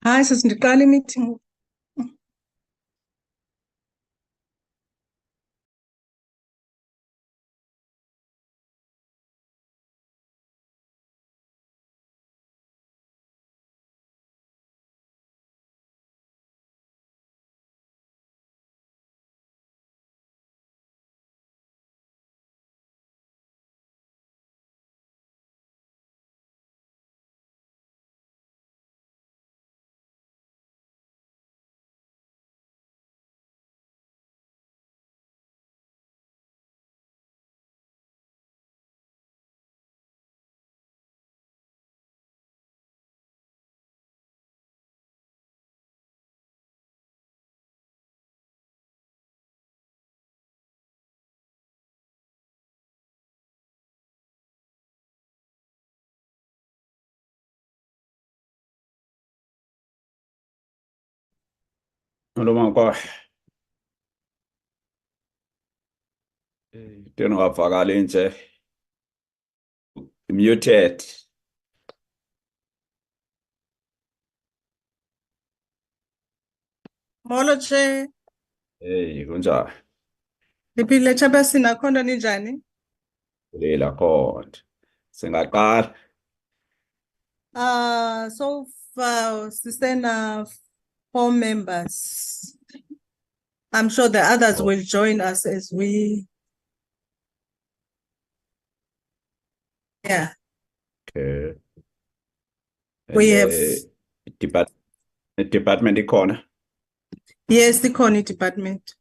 Hayi, sesindiqala i-meeting. Noma kwa teno ngavakali nje muted. Molo che, Kunjani? niphile Chabasi, nakhona ninjani? Kulila khona. Singaqala. So far sisena 4 members. I'm sure the others will join us as we. Yeah, Okay. we have. Department ikhona. Yes, the Connie department.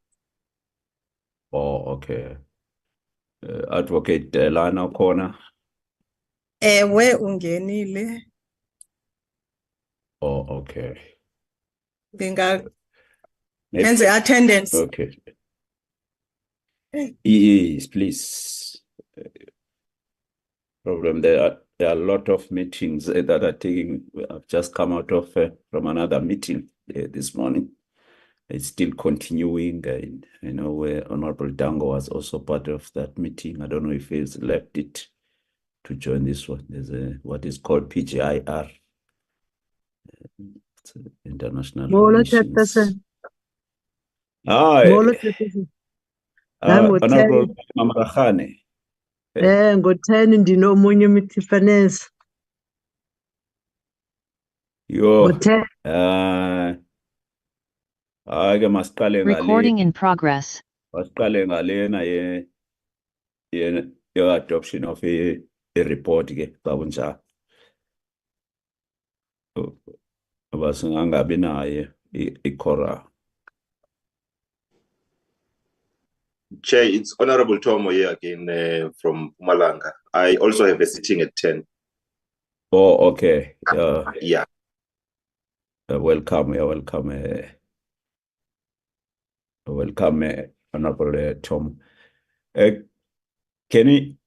Oh, okay. Advocate lana khona. Ewe ungenile. Oh, okay. Ngenza Maybe. attendance. Okay. Yes, please. Problem there are a lot of meetings that are taking. I've just come out of from another meeting this morning. It's still continuing. And I know where Honorable Dango was also part of that meeting. I don't know if he's left it to join this one. There's what is called PGIR, International Relations. Hi, Honorable Mamarakhane. Ngo-10 ndinomunye uMtifaneza. Yo. Ngo-10. Ke masiqale ngale. Recording in progress. Masiqale ngalena ye adoption of a report ke xa kunjalo. Basingangabi naye ikora. Chair, it's Honorable Tomo here again from Mpumalanga. I also have a sitting at 10. Oh, okay. Yeah. Welcome, Honorable Tom. Can we,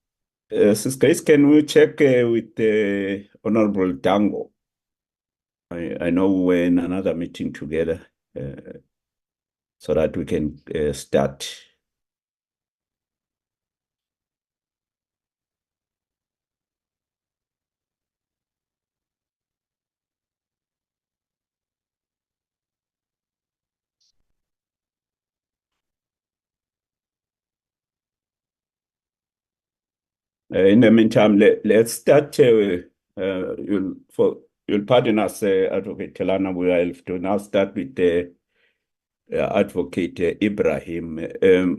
Sis Grace, can we check with Honorable Dango? I know we're in another meeting together, so that we can start. In the meantime, let's start. You'll pardon us, Advocate Telana. We will have to now start with Advocate Ibrahim.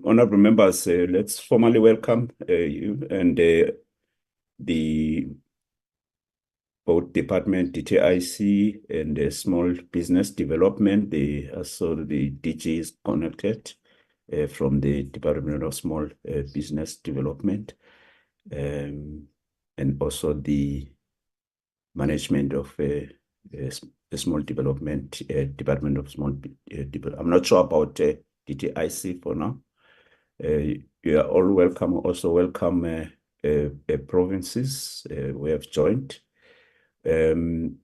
Honorable members, let's formally welcome you and the both Department DTIC and Small Business Development. So the DG is connected from the Department of Small Business Development. And also the management of a small development department of small I'm not sure about DTIC for now. You are all welcome. Also welcome provinces we have joined. Today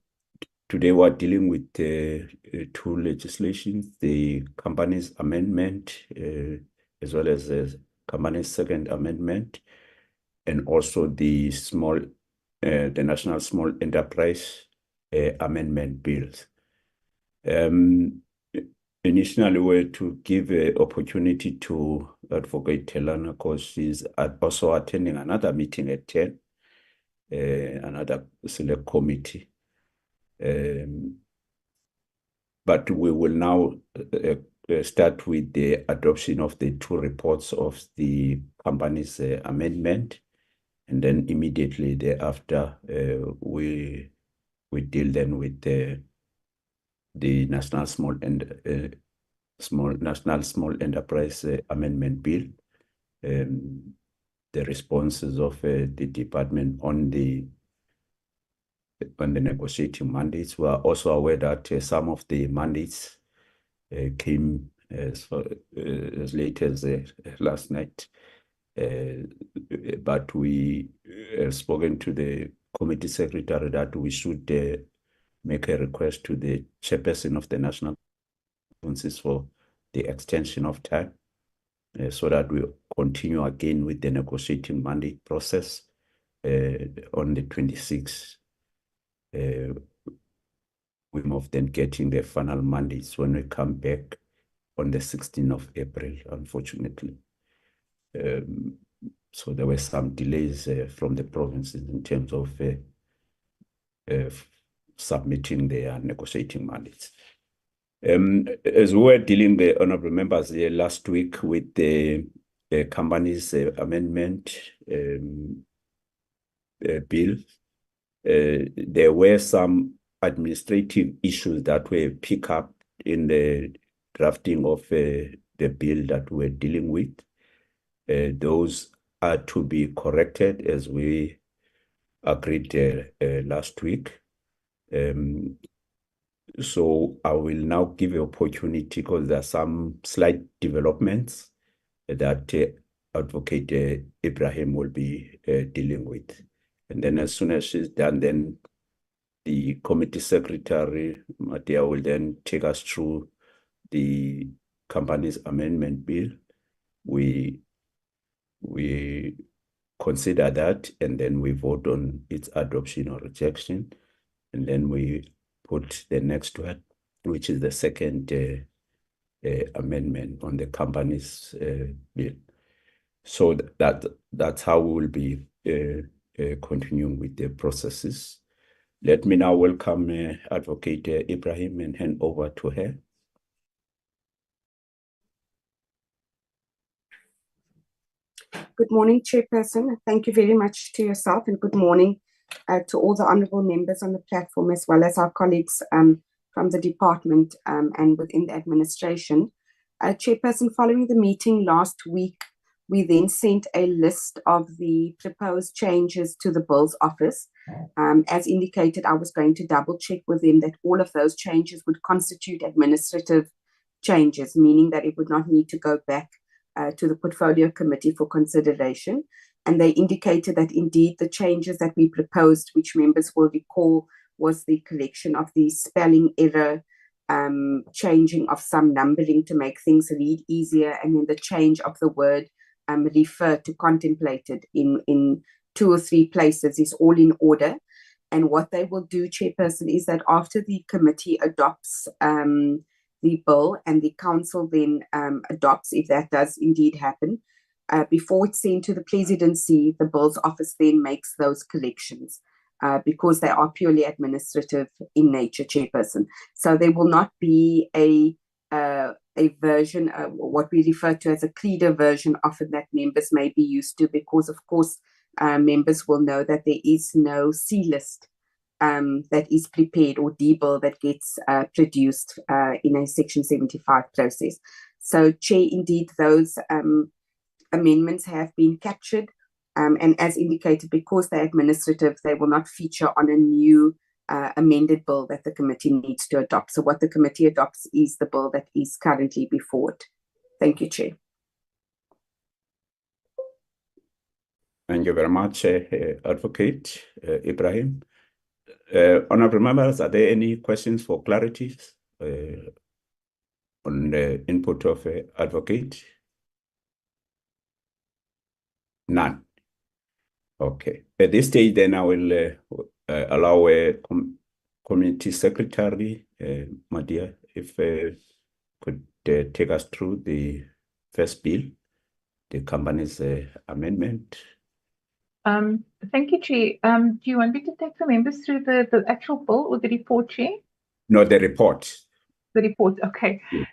we're dealing with two legislations: the Companies Amendment as well as the Companies Second Amendment, and also the National Small Enterprise Amendment Bills. Initially, were to give an opportunity to Advocate Telana because she's also attending another meeting at 10, another select committee. But we will now start with the adoption of the 2 reports of the company's amendment, and then immediately thereafter we deal then with the National Small Enterprise Amendment Bill. The responses of the department on the negotiating mandates. We are also aware that some of the mandates came as late as last night, but we have spoken to the committee secretary that we should make a request to the chairperson of the National Council for the extension of time so that we continue again with the negotiating mandate process on the 26th. We move then getting the final mandates when we come back on the 16th of April, unfortunately. So there were some delays from the provinces in terms of submitting their negotiating mandates. As we were dealing, the honorable members last week with the company's amendment bill, there were some administrative issues that were picked up in the drafting of the bill that we're dealing with. Those are to be corrected as we agreed last week. So I will now give you opportunity because there are some slight developments that Advocate Ibrahim will be dealing with. And then as soon as she's done, then the committee secretary, Matia, will then take us through the company's amendment bill. We consider that, and then we vote on its adoption or rejection. And then we put the next one, which is the second amendment on the company's bill. So that's how we will be continuing with the processes. Let me now welcome Advocate Ibrahim and hand over to her. Good morning, Chairperson. Thank you very much to yourself, and good morning to all the honourable members on the platform, as well as our colleagues from the department and within the administration. Chairperson, following the meeting last week, we then sent a list of the proposed changes to the Bills Office. As indicated, I was going to double check with them that all of those changes would constitute administrative changes, meaning that it would not need to go back to the Portfolio Committee for consideration. And they indicated that indeed the changes that we proposed, which members will recall, was the correction of the spelling error, changing of some numbering to make things read easier, and then the change of the word refer to contemplated in 2 or 3 places is all in order. And what they will do, Chairperson, is that after the committee adopts the bill and the council then adopts, if that does indeed happen, before it's sent to the presidency, the Bills Office then makes those corrections because they are purely administrative in nature, Chairperson. So there will not be a version, what we refer to as a cleaner version often that members may be used to, because of course members will know that there is no C list that is prepared or D-bill that gets produced in a Section 75 process. So, Chair, indeed those amendments have been captured, and as indicated, because they're administrative, they will not feature on a new amended bill that the committee needs to adopt. So what the committee adopts is the bill that is currently before it. Thank you, Chair. Thank you very much, Advocate Ibrahim. Honourable members, are there any questions for clarity on the input of Advocate? None. Okay. At this stage, then I will allow Community Secretary, Madia, if could take us through the first bill, the company's amendment. Thank you, Chair. Do you want me to take the members through the actual bill or the report, Chair? No, the report. The report, okay. Yeah.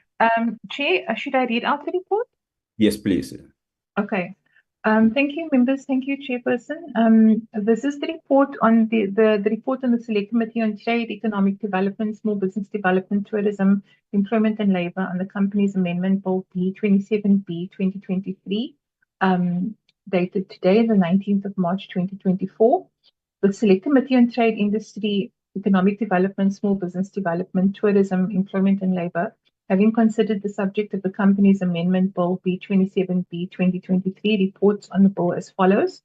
Chair, should I read out the report? Yes, please. Okay. Thank you, members. Thank you, Chairperson. This is the report on the report on the Select Committee on Trade, Economic Development, Small Business Development, Tourism, Employment and Labour on the company's amendment Bill B27B 2023, dated today, the 19th of March 2024. The Select Committee on Trade, Industry, Economic Development, Small Business Development, Tourism, Employment and Labour, having considered the subject of the company's amendment Bill B27B 2023, reports on the bill as follows.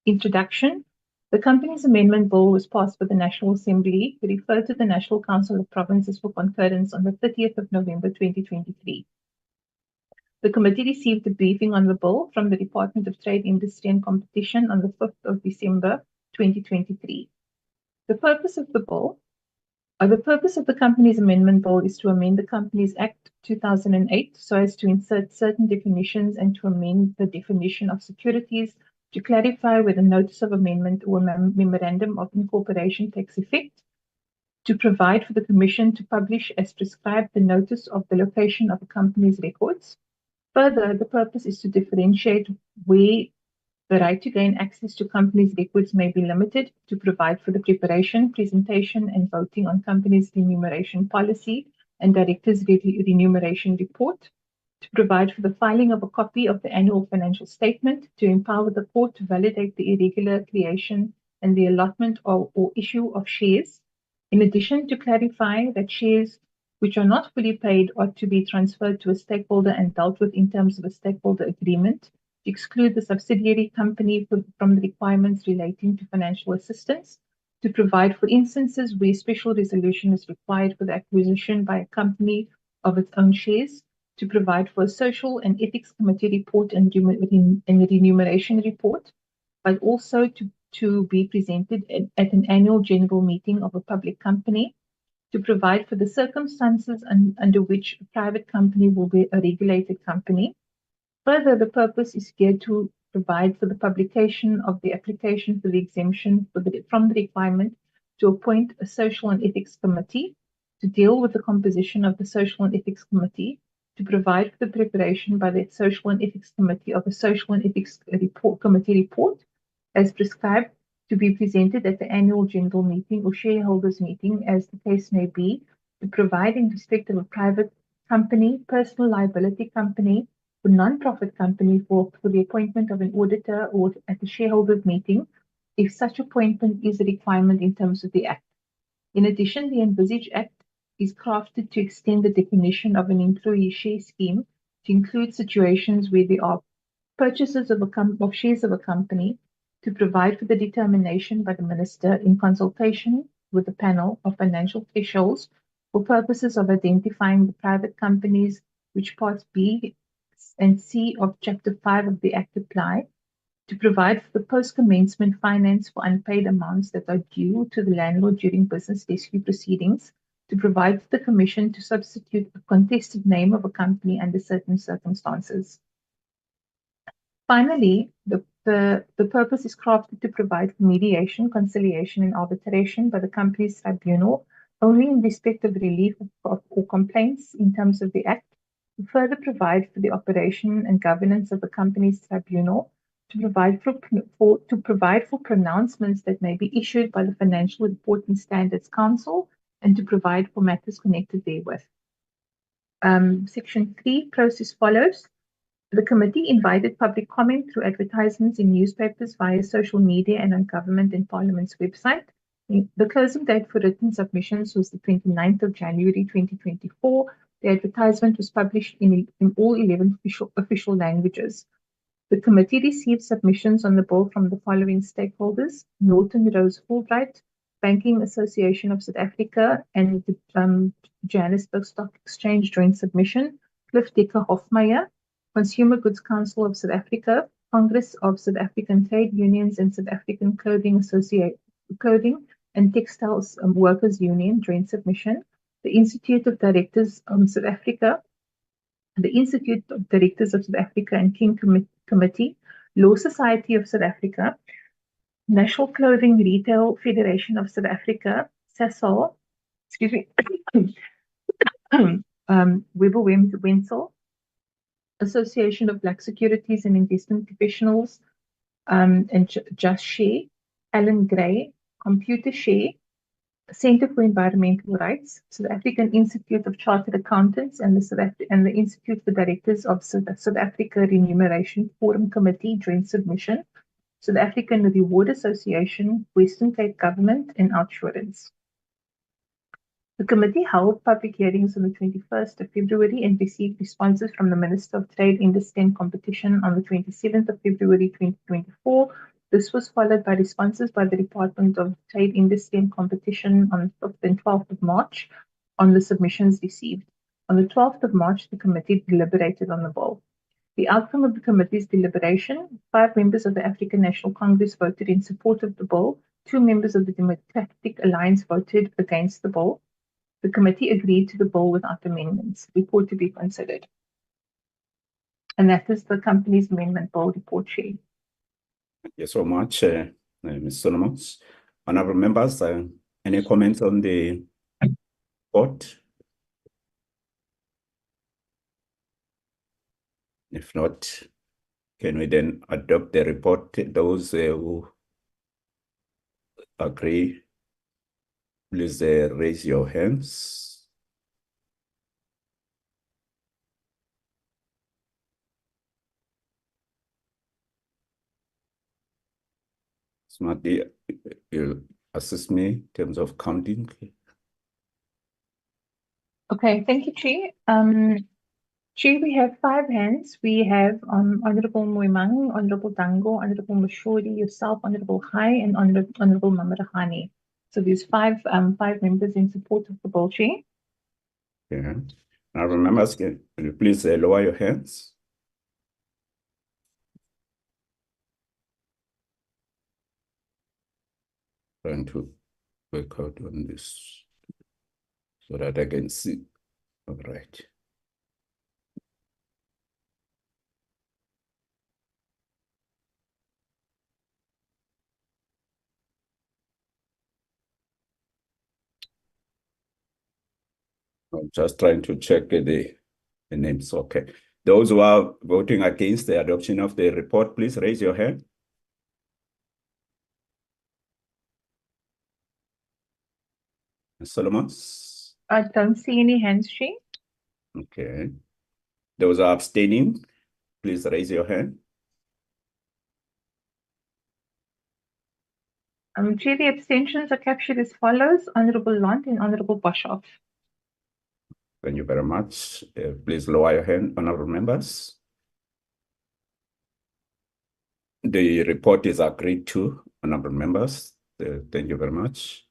Introduction. The company's amendment bill was passed by the National Assembly, referred to the National Council of Provinces for concurrence on the 30th of November 2023. The committee received a briefing on the bill from the Department of Trade, Industry and Competition on the 5th of December 2023. The purpose of the bill, the purpose of the company's amendment bill is to amend the Companies Act 2008 so as to insert certain definitions and to amend the definition of securities to clarify whether notice of amendment or memorandum of incorporation takes effect, to provide for the Commission to publish as prescribed the notice of the location of a company's records. Further, the purpose is to differentiate where the right to gain access to companies' records may be limited, to provide for the preparation, presentation, and voting on companies' remuneration policy and directors' remuneration report, to provide for the filing of a copy of the annual financial statement, to empower the court to validate the irregular creation and the allotment or issue of shares. In addition, to clarify that shares which are not fully paid are to be transferred to a stakeholder and dealt with in terms of a stakeholder agreement, to exclude the subsidiary company from the requirements relating to financial assistance, to provide for instances where special resolution is required for the acquisition by a company of its own shares, to provide for a social and ethics committee report and remuneration report, but also to be presented at an annual general meeting of a public company, to provide for the circumstances under which a private company will be a regulated company. Further, the purpose is geared to provide for the publication of the application for the exemption from the requirement to appoint a social and ethics committee, to deal with the composition of the social and ethics committee, to provide for the preparation by the social and ethics committee of a social and ethics committee report as prescribed, to be presented at the annual general meeting or shareholders meeting as the case may be, to provide in respect of a private company, personal liability company, or non-profit company for the appointment of an auditor or at the shareholders meeting if such appointment is a requirement in terms of the Act. In addition, the envisaged Act is crafted to extend the definition of an employee share scheme to include situations where there are purchases of shares of a company, to provide for the determination by the Minister in consultation with the panel of financial thresholds for purposes of identifying the private companies which parts B and C of Chapter 5 of the Act apply, to provide for the post-commencement finance for unpaid amounts that are due to the landlord during business rescue proceedings, to provide for the Commission to substitute a contested name of a company under certain circumstances. Finally, the purpose is crafted to provide for mediation, conciliation, and arbitration by the company's tribunal only in respect of the relief of or complaints in terms of the Act, to further provide for the operation and governance of the company's tribunal, to provide for pronouncements that may be issued by the Financial Reporting Standards Council, and to provide for matters connected therewith. Section 3, process follows. The committee invited public comment through advertisements in newspapers, via social media, and on Government and Parliament's website. The closing date for written submissions was the 29th of January 2024. The advertisement was published in all 11 official languages. The committee received submissions on the bill from the following stakeholders: Norton Rose Fulbright, Banking Association of South Africa, and the Johannesburg Stock Exchange joint submission, Cliff Decker Hofmeyer, Consumer Goods Council of South Africa, Congress of South African Trade Unions and South African Clothing and Textiles Workers Union joint submission, the Institute of Directors South Africa, the Institute of Directors of South Africa and King Committee, Law Society of South Africa, National Clothing Retail Federation of South Africa, SASOL, excuse me, Weber Wenzel, Association of Black Securities and Investment Professionals, and Just Share, Alan Gray, Computer Share, Center for Environmental Rights, South African Institute of Chartered Accountants, and the Institute for Directors of South Africa Remuneration Forum Committee joint submission, South African Reward Association, Western Cape Government, and Outsurance. The committee held public hearings on the 21st of February and received responses from the Minister of Trade, Industry and Competition on the 27th of February 2024. This was followed by responses by the Department of Trade, Industry and Competition on the 5th and 12th of March on the submissions received. On the 12th of March, the committee deliberated on the bill. The outcome of the committee's deliberation: 5 members of the African National Congress voted in support of the bill, 2 members of the Democratic Alliance voted against the bill. The committee agreed to the bill without amendments. Report to be considered. And that is the company's amendment bill report, Chair. Thank you so much, Ms. Solomons. Honorable members, any comments on the report? If not, can we then adopt the report? Those who agree, please raise your hands. Smarty, you'll assist me in terms of counting. Okay, thank you, Chair. Chair, we have 5 hands. We have Honorable Moimang, Honorable Dango, Honorable Mashori, yourself, Honorable Hai, and Honorable Mamarahani. So there's 5 members in support of the bill, Chair. Yeah. Honorable members, can you please lower your hands? Trying to work out on this so that I can see. All right. I'm just trying to check the names. Okay. Those who are voting against the adoption of the report, please raise your hand. Ms. Solomons? I don't see any hands, Chair. Okay. Those who are abstaining, please raise your hand. Chair, the abstentions are captured as follows: Honorable Lunt and Honorable Boshoff. Thank you very much. Please lower your hand, honorable members. The report is agreed to, honorable members. Thank you very much.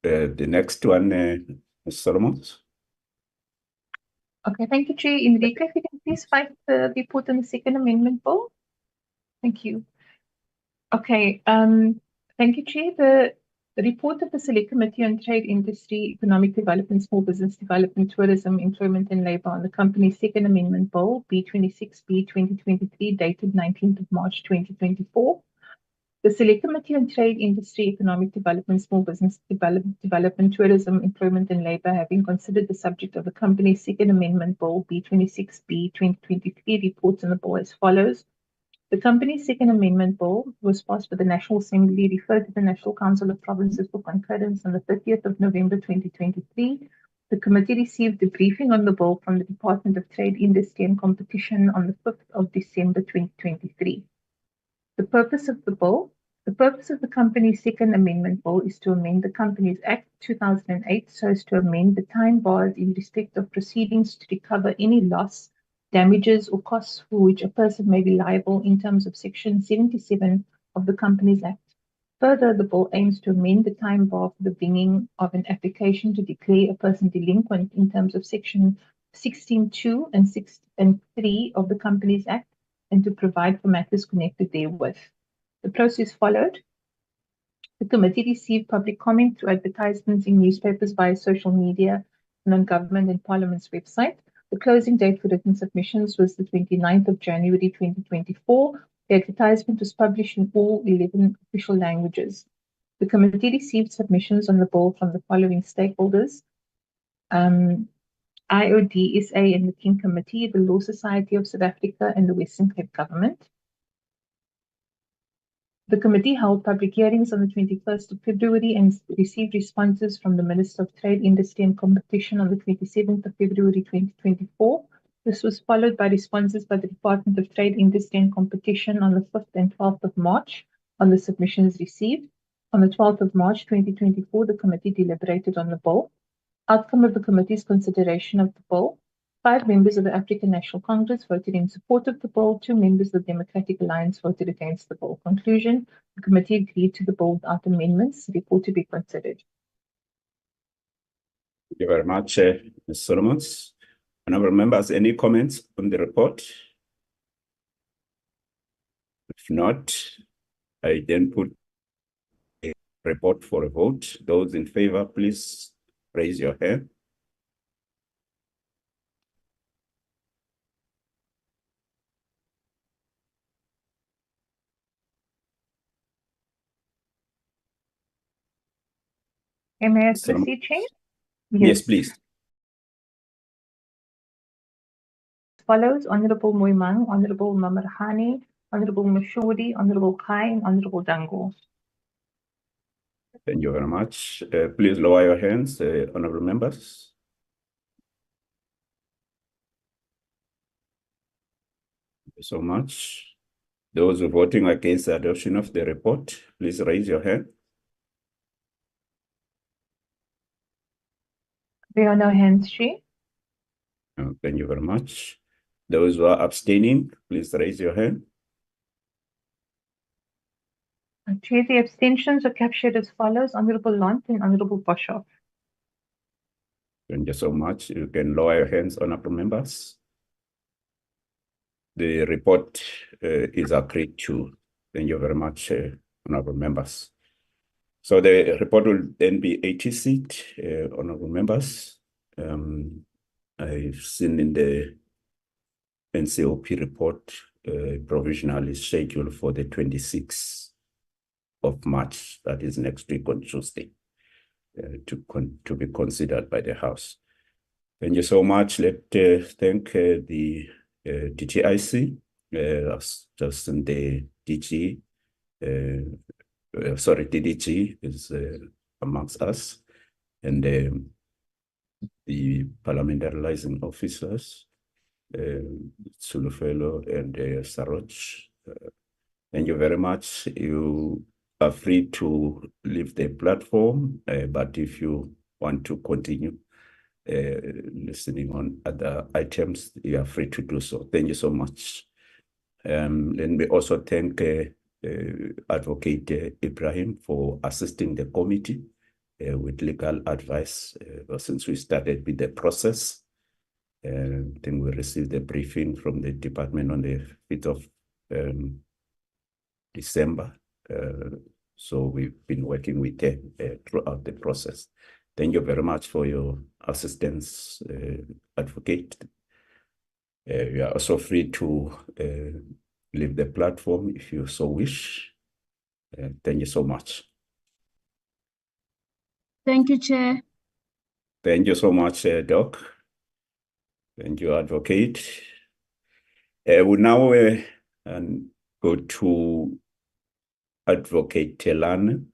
The next one, Ms. Solomons. Okay, thank you, Chair. Enrique, if you can please fight the report on the second amendment bill. Thank you. Okay, thank you, Chair. The report of the Select Committee on Trade, Industry, Economic Development, Small Business Development, Tourism, Employment and Labour on the company's second amendment bill, B26B 2023, dated 19th of March 2024. The Select Committee on Trade, Industry, Economic Development, Small Business Development, Tourism, Employment and Labour, having considered the subject of the company's second amendment bill, B26B 2023, reports on the bill as follows. The company's second amendment bill was passed by the National Assembly, referred to the National Council of Provinces for concurrence on the 30th of November 2023. The committee received a briefing on the bill from the Department of Trade, Industry and Competition on the 5th of December 2023. The purpose of the company's second amendment bill is to amend the Companies Act 2008 so as to amend the time bars in respect of proceedings to recover any loss, damages or costs for which a person may be liable in terms of Section 77 of the Companies Act. Further, the bill aims to amend the time bar for the bringing of an application to declare a person delinquent in terms of Section 16(2) and 6(3) of the Companies Act and to provide for matters connected therewith. The process followed. The committee received public comment through advertisements in newspapers via social media and on Government and Parliament's website. The closing date for written submissions was the 29th of January 2024. The advertisement was published in all 11 official languages. The committee received submissions on the bill from the following stakeholders: IOD SA and the King Committee, the Law Society of South Africa, and the Western Cape Government. The committee held public hearings on the 21st of February and received responses from the Minister of Trade, Industry and Competition on the 27th of February 2024. This was followed by responses by the Department of Trade, Industry and Competition on the 5th and 12th of March on the submissions received. On the 12th of March 2024, the committee deliberated on the bill. Outcome of the committee's consideration of the bill: 5 members of the African National Congress voted in support of the bill. 2 members of the Democratic Alliance voted against the bill. Conclusion: the committee agreed to the bill without amendments. Report to be considered. Thank you very much, Ms. Solomons. Honourable members, any comments on the report? If not, I then put a report for a vote. Those in favour, please raise your hand. May I Solomon. proceed, Chair? Yes, please. As follows: Honourable Moimang, Honourable Mamarhane, Honourable Mashodi, Honourable Kai, and Honourable Dango. Thank you very much. Please lower your hands, honourable members. Thank you so much. Those voting against the adoption of the report, please raise your hand. There are no hands, Chair. Thank you very much. Those who are abstaining, please raise your hand. Chair, the abstentions are captured as follows: Honourable Lant and Honourable Boshoff. Thank you so much. You can lower your hands, honourable members. The report is agreed to. Thank you very much, honourable members. So the report will then be 80 seat, honourable members. I've seen in the NCOP report provisionally scheduled for the 26th of March, that is next week on Tuesday, to be considered by the House. Thank you so much. Let's thank the DTIC, just in the DG, DDG is amongst us, and the parliamentary liaison officers, Sulufelo and Saroj. Thank you very much. You are free to leave the platform, but if you want to continue listening on other items, you are free to do so. Thank you so much. Let me also thank Advocate Ibrahim for assisting the committee with legal advice since we started with the process. Then we received a briefing from the department on the 5th of December. So we've been working with them throughout the process. Thank you very much for your assistance, Advocate. You are also free to leave the platform if you so wish. Thank you so much. Thank you, Chair. Thank you so much, Doc. Thank you, Advocate. We now go to Advocate Telane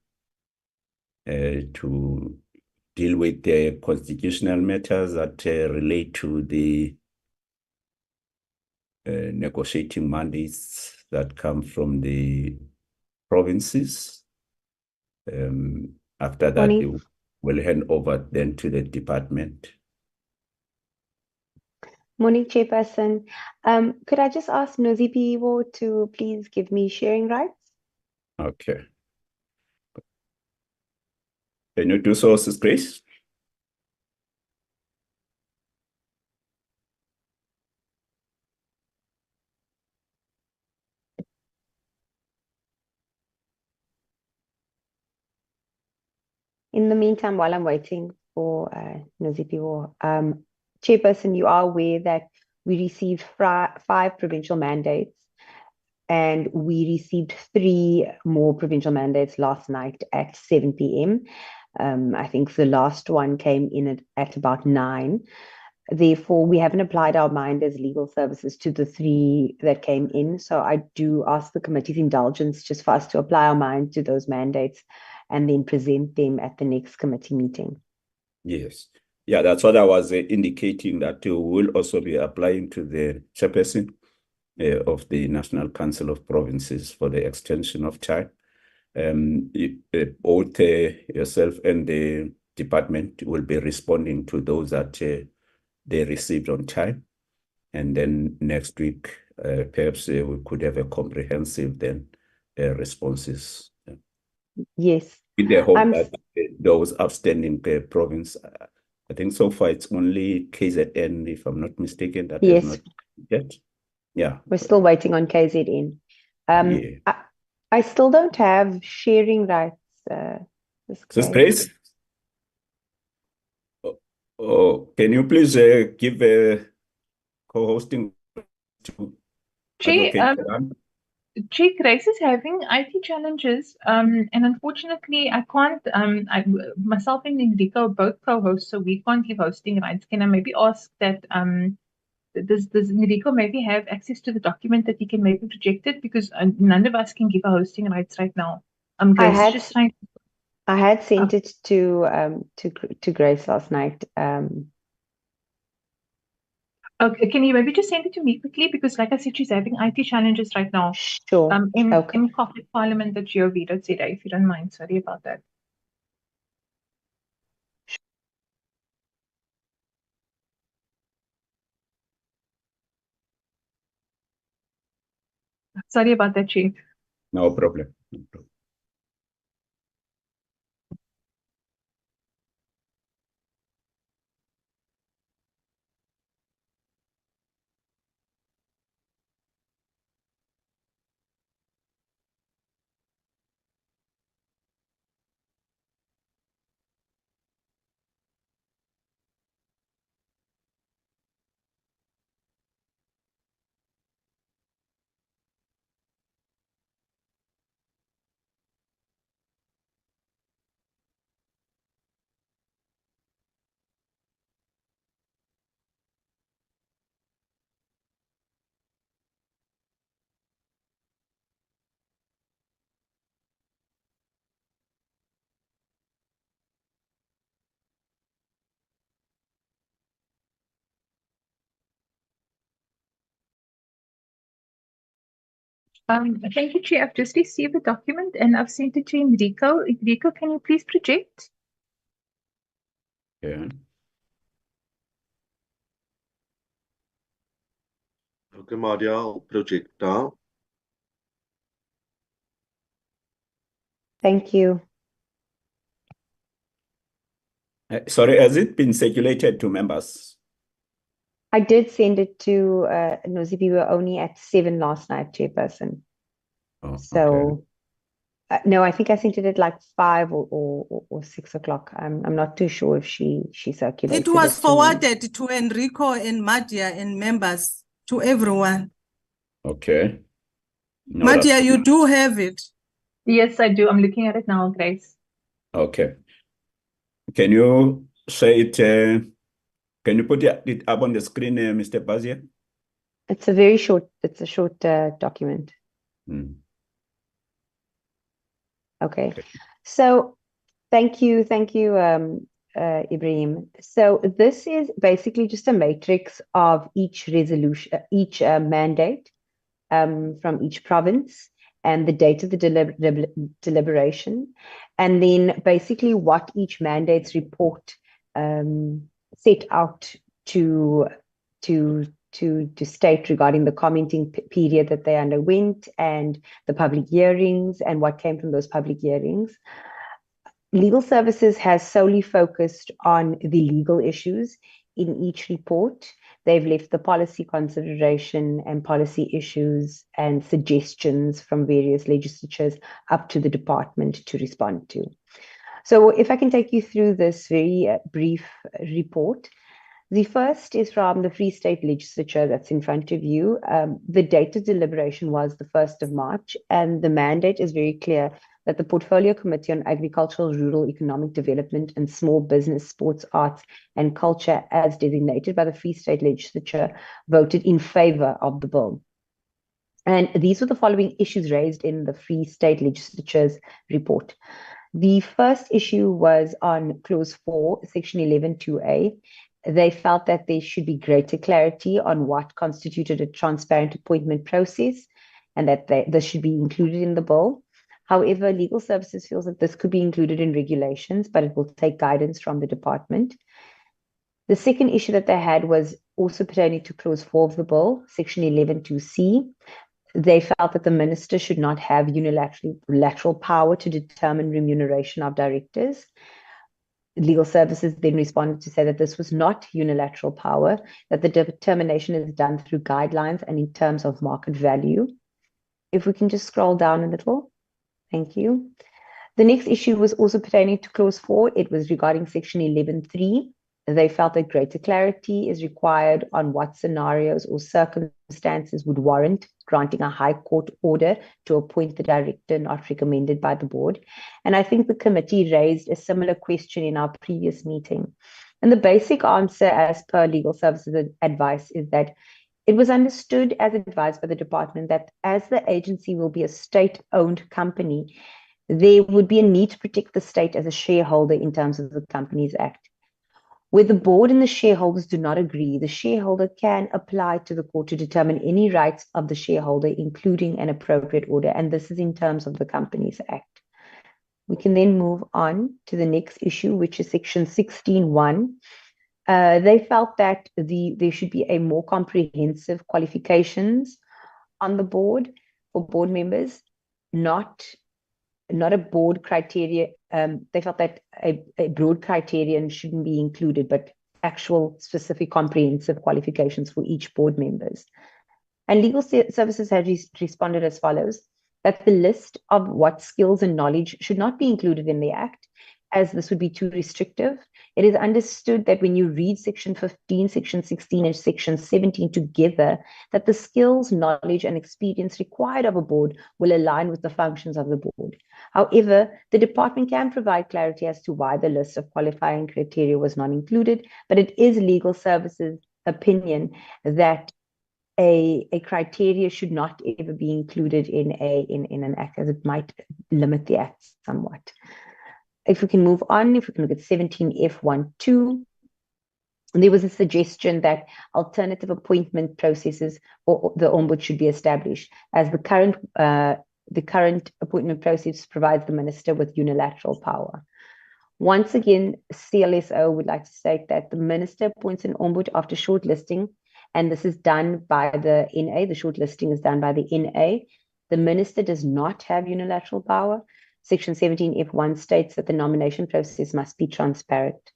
to deal with the constitutional matters that relate to the negotiating mandates that come from the provinces. After that, Morning. we'll hand over then to the department. Morning, Chairperson. Could I just ask Nozipiwo to please give me sharing rights? Okay. Can you do so, Sis Grace? In the meantime, while I'm waiting for Nozipiwo, Chairperson, you are aware that we received 5 provincial mandates, and we received 3 more provincial mandates last night at 7 p.m. I think the last one came in at about 9. Therefore, we haven't applied our mind as legal services to the 3 that came in. So I do ask the committee's indulgence just for us to apply our mind to those mandates and then present them at the next committee meeting. Yes. Yeah, that's what I was indicating, that we will also be applying to the chairperson of the National Council of Provinces for the extension of time. Both yourself and the department will be responding to those that they received on time. And then next week, perhaps we could have a comprehensive then responses. Yes. With the hope that those outstanding province, I think so far it's only KZN, if I'm not mistaken, that Yes. has not yet. Yeah. We're still waiting on KZN. Yeah. I still don't have sharing rights. This Sis case. Grace? Oh, can you please give co-hosting to Chair, Advocate Karan? Chair, Grace is having IT challenges, and unfortunately, I can't. Myself and Enrico are both co-hosts, so we can't give hosting rights. Can I maybe ask that does Enrico maybe have access to the document that he can maybe project it, because none of us can give a hosting rights right now. Grace is just trying. I had sent it to Grace last night. Okay, can you maybe just send it to me quickly, because like I said, she's having IT challenges right now. Sure. Okay. In Parliament.gov.za, if you don't mind. Sorry about that. Sorry about that, Chair. No problem. No problem. Thank you, Chair. I've just received the document and I've sent it to Enrico. Enrico, can you please project? Yeah. Okay, Maria, I'll project now. Thank you. Sorry, has it been circulated to members? I did send it to Nozipiwo only at 7 last night, Chairperson. Oh, So no, I think I sent it at like 5 or 6 o'clock. I'm not too sure if she circulated It was to me. forwarded to Enrico and Madia and members, to everyone. Okay. No, Madia, that's you fine. do have it. Yes, I do. I'm looking at it now, Grace. Okay. Can you say it? Can you put it up on the screen, Mr. Bazia? It's a short document. Mm. Okay. So thank you, Ibrahim. So this is basically just a matrix of each resolution, each mandate from each province, and the date of the deliberation, and then basically what each mandate's report set out to state regarding the commenting period that they underwent and the public hearings and what came from those public hearings. Legal Services has solely focused on the legal issues in each report. They've left the policy consideration and policy issues and suggestions from various legislatures up to the department to respond to. So if I can take you through this very brief report. The first is from the Free State Legislature that's in front of you. The date of deliberation was the 1st of March, and the mandate is very clear that the Portfolio Committee on Agricultural, Rural, Economic Development and Small Business, Sports, Arts and Culture, as designated by the Free State Legislature, voted in favor of the bill. And these were the following issues raised in the Free State Legislature's report. The first issue was on Clause 4, Section 11(2)(a). They felt that there should be greater clarity on what constituted a transparent appointment process and that this should be included in the bill. However, Legal Services feels that this could be included in regulations, but it will take guidance from the department. The second issue that they had was also pertaining to Clause 4 of the bill, Section 11(2)(c). They felt that the minister should not have unilateral power to determine remuneration of directors. Legal Services then responded to say that this was not unilateral power, that the determination is done through guidelines and in terms of market value. If we can just scroll down a little. Thank you. The next issue was also pertaining to Clause 4. It was regarding Section 11(3). They felt that greater clarity is required on what scenarios or circumstances would warrant granting a High Court order to appoint the director not recommended by the board. And I think the committee raised a similar question in our previous meeting. And the basic answer, as per Legal Services advice, is that it was understood as advised by the department that as the agency will be a state-owned company, there would be a need to protect the state as a shareholder in terms of the Companies Act. Where the board and the shareholders do not agree, the shareholder can apply to the court to determine any rights of the shareholder, including an appropriate order, and this is in terms of the Companies Act. We can then move on to the next issue, which is Section 16(1). They felt that there should be a more comprehensive qualifications on the board for board members, not a board criteria. They felt that a broad criterion shouldn't be included, but actual specific comprehensive qualifications for each board members. And Legal Services has responded as follows, that the list of what skills and knowledge should not be included in the Act, as this would be too restrictive. It is understood that when you read Section 15, Section 16, and Section 17 together, that the skills, knowledge, and experience required of a board will align with the functions of the board. However, the department can provide clarity as to why the list of qualifying criteria was not included, but it is Legal Services' opinion that a criteria should not ever be included in an Act, as it might limit the Act somewhat. If we can move on, if we can look at 17(f)(1)(2), there was a suggestion that alternative appointment processes or the Ombud should be established, as the current appointment process provides the minister with unilateral power. Once again, CLSO would like to state that the minister appoints an Ombud after shortlisting, and this is done by the NA. The shortlisting is done by the NA. The minister does not have unilateral power. Section 17(f)(1) states that the nomination process must be transparent.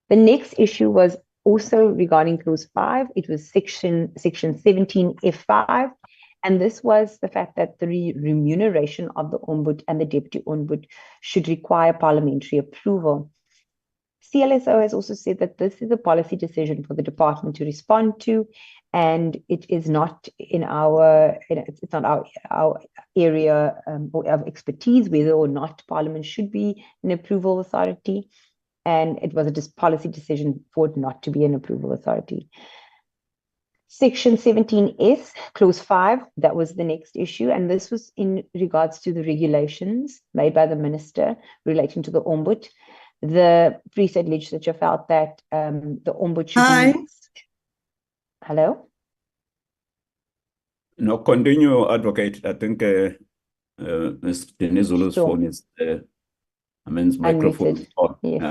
The next issue was also regarding Clause 5. It was Section 17(f)(5), and this was the fact that the remuneration of the Ombud and the Deputy Ombud should require parliamentary approval. CLSO has also said that this is a policy decision for the department to respond to, and it is not in it's not our area of expertise whether or not Parliament should be an approval authority, and it was a policy decision for it not to be an approval authority. Section 17(s), Clause 5, that was the next issue, and this was in regards to the regulations made by the minister relating to the Ombud. The Free State Legislature felt that the Ombud should be... Hello? No, continue, Advocate. I think Ms. Denise Zulu's phone is, microphone is on. Yes.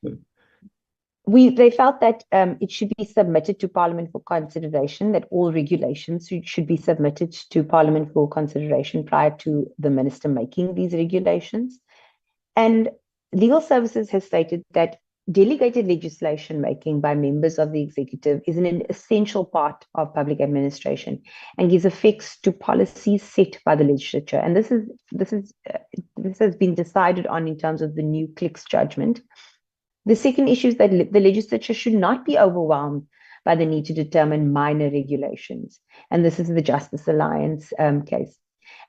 Yeah. They felt that it should be submitted to Parliament for consideration, that all regulations should be submitted to Parliament for consideration prior to the minister making these regulations. And Legal Services has stated that delegated legislation making by members of the executive is an essential part of public administration and gives effects to policies set by the legislature. And this is this has been decided on in terms of the new Clicks judgment. The second issue is that the legislature should not be overwhelmed by the need to determine minor regulations. And this is the Justice Alliance case.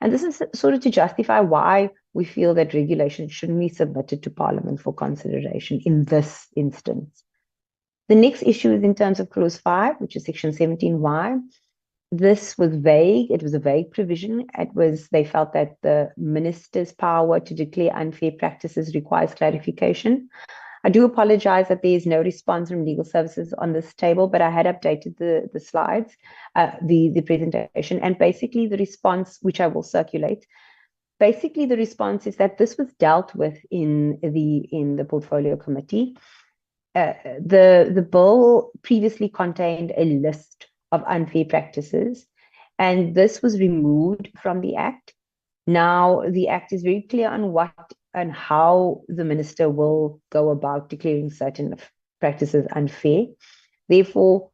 And this is sort of to justify why we feel that regulation shouldn't be submitted to Parliament for consideration in this instance. The next issue is in terms of Clause 5, which is Section 17Y. This was vague. It was a vague provision. They felt that the minister's power to declare unfair practices requires clarification. I do apologize that there is no response from legal services on this table, but I had updated the slides, the presentation, and basically the response, which I will circulate. Basically, the response is that this was dealt with in the portfolio committee. The bill previously contained a list of unfair practices, and this was removed from the Act. Now, the Act is very clear on what and how the minister will go about declaring certain practices unfair. Therefore,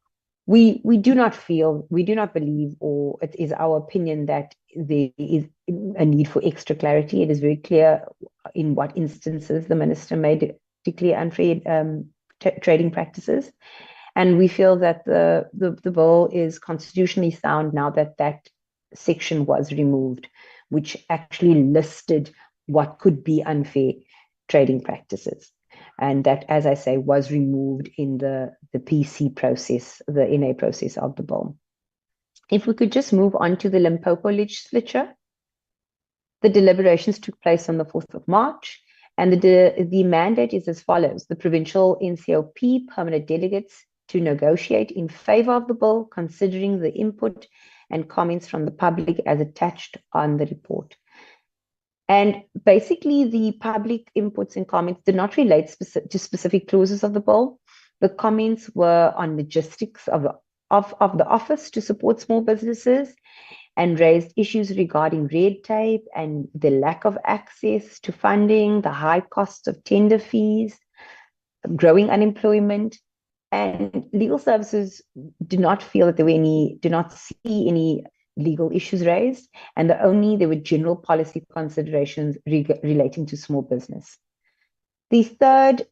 we do not believe, or it is our opinion that there is a need for extra clarity. It is very clear in what instances the minister may declare unfair trading practices. And we feel that the bill is constitutionally sound now that that section was removed, which actually listed what could be unfair trading practices. And that, as I say, was removed in the PC process, the NA process of the bill. If we could just move on to the Limpopo legislature. The deliberations took place on the 4th of March, and the mandate is as follows. The provincial NCOP permanent delegates to negotiate in favor of the bill, considering the input and comments from the public as attached on the report. And basically, the public inputs and comments did not relate to specific clauses of the bill. The comments were on logistics of the office to support small businesses and raised issues regarding red tape and the lack of access to funding, the high costs of tender fees, growing unemployment. And legal services did not feel that did not see any legal issues raised, and there were general policy considerations relating to small business. The third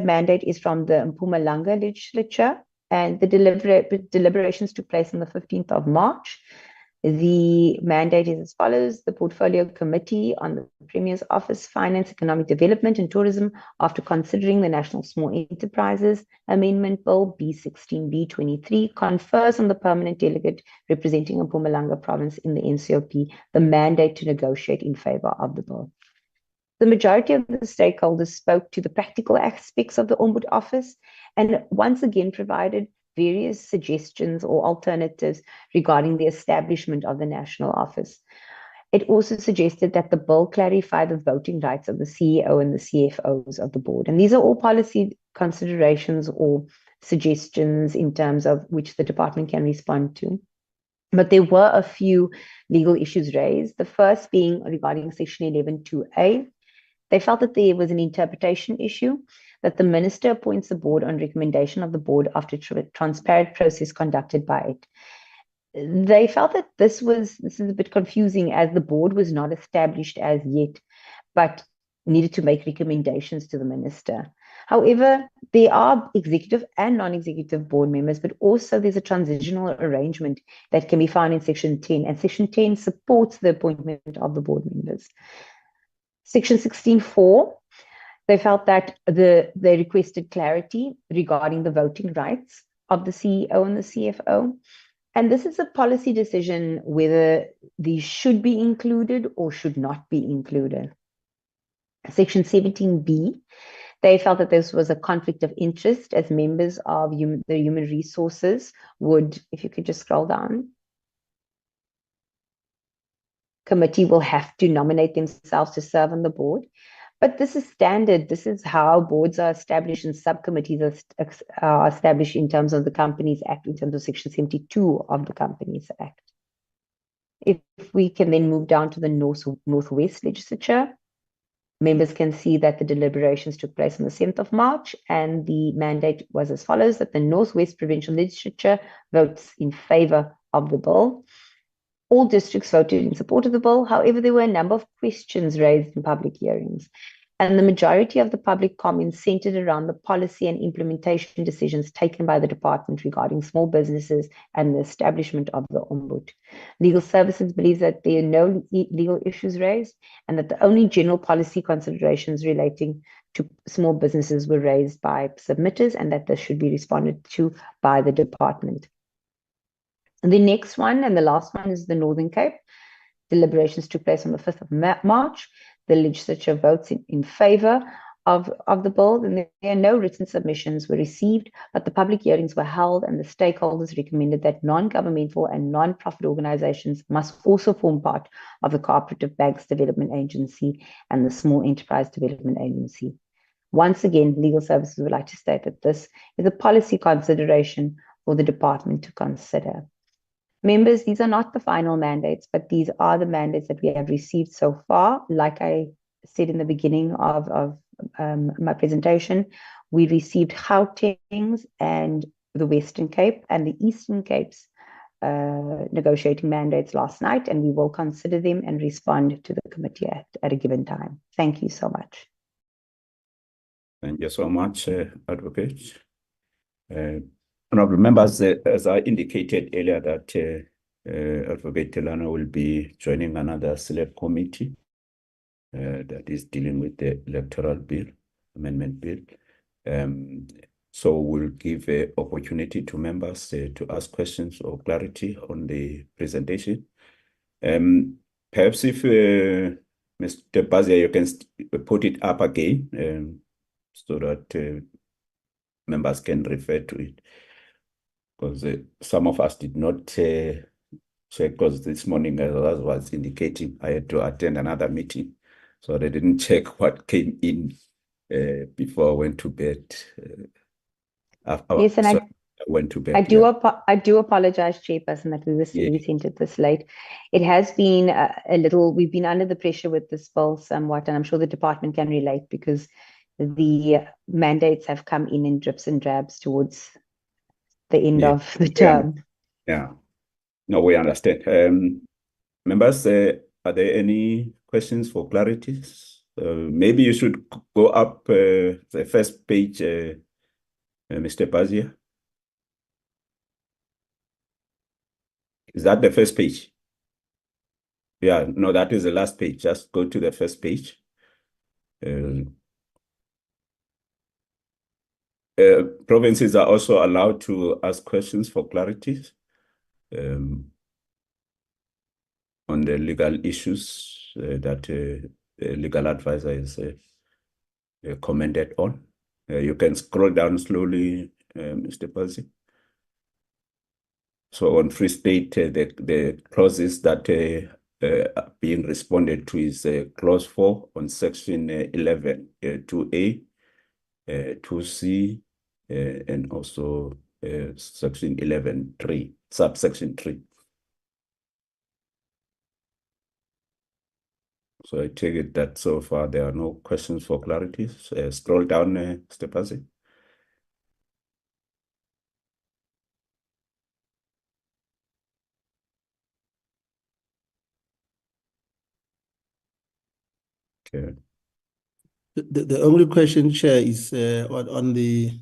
mandate is from the Mpumalanga legislature, and the deliberations took place on the 15th of March. The mandate is as follows. The Portfolio Committee on the Premier's Office, Finance, Economic Development and Tourism, after considering the National Small Enterprises Amendment Bill B16B23, confers on the permanent delegate representing Mpumalanga province in the NCOP the mandate to negotiate in favor of the bill. The majority of the stakeholders spoke to the practical aspects of the Ombud office and once again provided various suggestions or alternatives regarding the establishment of the national office. It also suggested that the bill clarify the voting rights of the CEO and the CFOs of the board. And these are all policy considerations or suggestions in terms of which the department can respond to. But there were a few legal issues raised, the first being regarding Section 11.2a. They felt that there was an interpretation issue, that the minister appoints the board on recommendation of the board after a transparent process conducted by it. They felt that this is a bit confusing as the board was not established as yet, but needed to make recommendations to the minister. However, there are executive and non-executive board members, but also there's a transitional arrangement that can be found in Section 10, and Section 10 supports the appointment of the board members. Section 16.4, they felt that they requested clarity regarding the voting rights of the CEO and the CFO. And this is a policy decision whether these should be included or should not be included. Section 17B, they felt that this was a conflict of interest as members of the human resources would, if you could just scroll down, committee will have to nominate themselves to serve on the board. But this is standard. This is how boards are established and subcommittees are established in terms of the Companies Act, in terms of Section 72 of the Companies Act. If we can then move down to the Northwest Legislature, members can see that the deliberations took place on the 7th of March, and the mandate was as follows, that the Northwest Provincial Legislature votes in favor of the bill. All districts voted in support of the bill. However, there were a number of questions raised in public hearings, and the majority of the public comments centered around the policy and implementation decisions taken by the department regarding small businesses and the establishment of the Ombud. Legal Services believes that there are no legal issues raised and that the only general policy considerations relating to small businesses were raised by submitters and that this should be responded to by the department. And the next one and the last one is the Northern Cape. Deliberations took place on the 5th of March. The legislature votes in favor of the bill, and there are no written submissions were received, but the public hearings were held and the stakeholders recommended that non-governmental and non-profit organizations must also form part of the Cooperative Banks Development Agency and the Small Enterprise Development Agency. Once again, Legal Services would like to state that this is a policy consideration for the department to consider. Members, these are not the final mandates, but these are the mandates that we have received so far. Like I said in the beginning of my presentation, we received Gauteng's and the Western Cape and the Eastern Cape's negotiating mandates last night, and we will consider them and respond to the committee at a given time. Thank you so much. Thank you so much, Advocate. Honorable members, as I indicated earlier, that Advocate Telana will be joining another select committee that is dealing with the electoral bill, amendment bill. So we'll give an opportunity to members to ask questions or clarity on the presentation. Perhaps if Mr. Bazia, you can put it up again so that members can refer to it. Because some of us did not check, because this morning, as I was indicating, I had to attend another meeting. So they didn't check what came in before I went to bed. Yes, and I went to bed. I do apologize, Chairperson, that we sent it this late. It has been a little, we've been under the pressure with this bill somewhat, and I'm sure the department can relate because the mandates have come in drips and drabs towards the end of the term. Yeah. No, we understand. Members, are there any questions for clarity? Maybe you should go up the first page, Mr. Bazia. Is that the first page? Yeah, no, that is the last page. Just go to the first page. Provinces are also allowed to ask questions for clarity on the legal issues that the legal advisor is commented on. You can scroll down slowly, Mr. Percy. So on Free State, the clauses that are being responded to is clause 4 on section 11, 2A, 2C, and also section 11.3, subsection 3. So I take it that so far there are no questions for clarity. Scroll down, Mr. Percy. Okay. The only question, Chair, is on the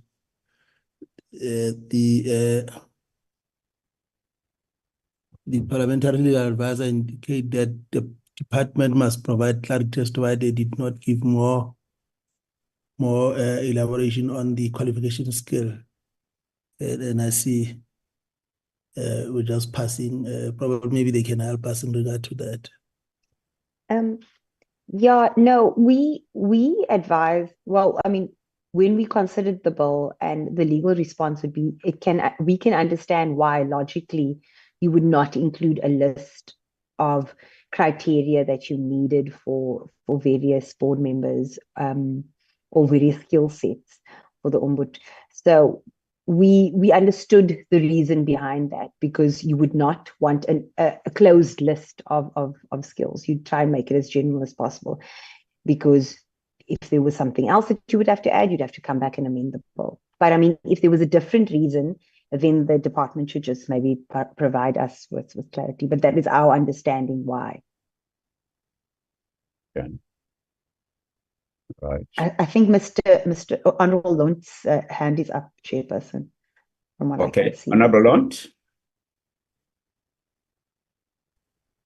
parliamentary legal advisor indicate that the department must provide clarity as to why they did not give more elaboration on the qualification skill. And I see we're just passing. Probably maybe they can help us in regard to that. Yeah, no, we advise, well, I mean, when we considered the bill and the legal response would be, we can understand why logically you would not include a list of criteria that you needed for various board members or various skill sets for the Ombud. So we understood the reason behind that, because you would not want a closed list of skills. You'd try and make it as general as possible, because if there was something else that you would have to add, you'd have to come back and amend the bill. But I mean, if there was a different reason then the department should just maybe provide us with clarity. But that is our understanding why. Yeah. Right. I think Mr. Honorable Lunt's hand is up, Chairperson, from what I Okay, can see. Honorable Lunt.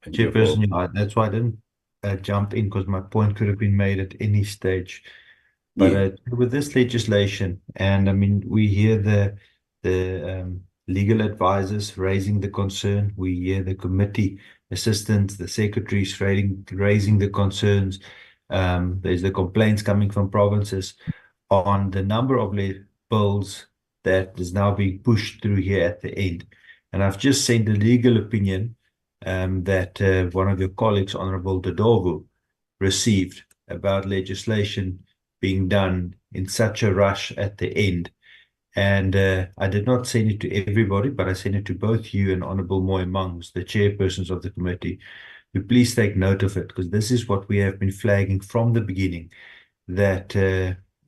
Chairperson, that's why I didn't jump in, because my point could have been made at any stage. But with this legislation, and I mean, we hear the legal advisors raising the concern. We hear the committee assistants, the secretaries raising the concerns. There's the complaints coming from provinces on the number of bills that is now being pushed through here at the end. And I've just sent a legal opinion that one of your colleagues, Honorable Dodovu, received about legislation being done in such a rush at the end. And I did not send it to everybody, but I sent it to both you and Honorable Moimang, who's the chairpersons of the committee. You please take note of it, because this is what we have been flagging from the beginning, that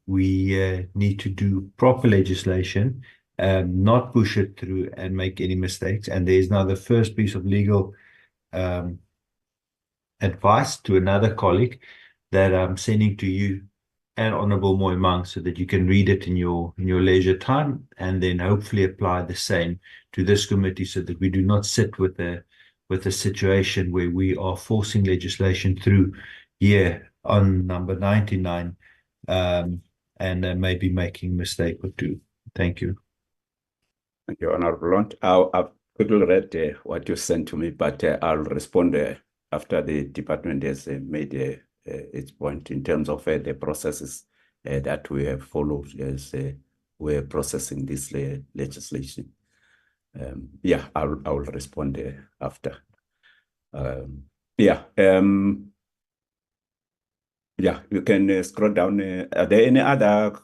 we need to do proper legislation, not push it through and make any mistakes. And there's now the first piece of legal advice to another colleague that I'm sending to you and Honorable Moimang, so that you can read it in your leisure time, and then hopefully apply the same to this committee, so that we do not sit with a situation where we are forcing legislation through here on number 99 and maybe making a mistake or two. Thank you. Thank you, Honorable Lunt. I've quickly read what you sent to me, but I'll respond after the department has made its point in terms of the processes that we have followed as we're processing this legislation. Yeah, I will respond after. Yeah, you can scroll down. Are there any other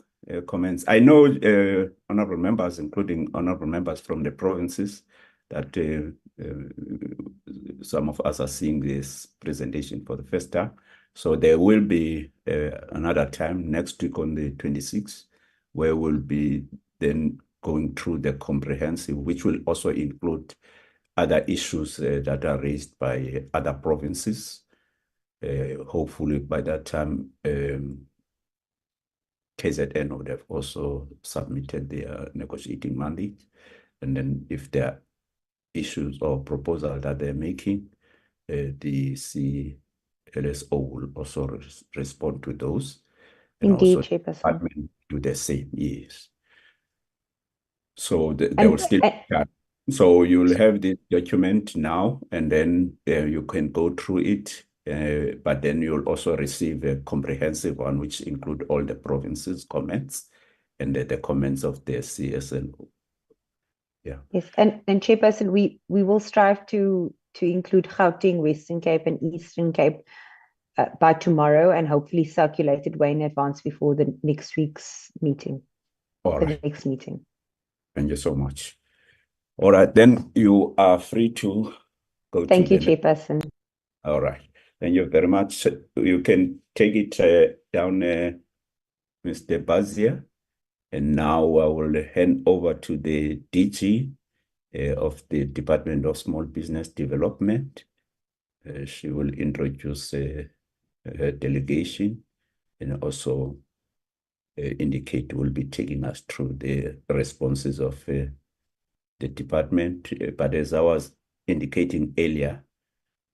comments? I know honorable members, including honorable members from the provinces, that some of us are seeing this presentation for the first time. So there will be another time next week on the 26th, where we'll be then going through the comprehensive, which will also include other issues that are raised by other provinces. Hopefully by that time, KZN would have also submitted their negotiating mandate. And then if there are issues or proposals that they're making, the CLSO will also respond to those. And Indeed, also Chairperson. department do the same, yes. So they will still so you'll have this document now, and then you can go through it, but then you'll also receive a comprehensive one, which include all the provinces' comments and the comments of the CSNO. Yeah. Yes, and Chairperson, we will strive to include Gauteng, Western Cape, and Eastern Cape by tomorrow, and hopefully circulate it way in advance before the next week's meeting. All right. The next meeting. Thank you so much. All right, then you are free to go. Thank you, Chairperson. All right. Thank you very much. You can take it down, Mr. Bazia. And now I will hand over to the DG of the Department of Small Business Development. She will introduce her delegation and also indicate will be taking us through the responses of the department. But as I was indicating earlier,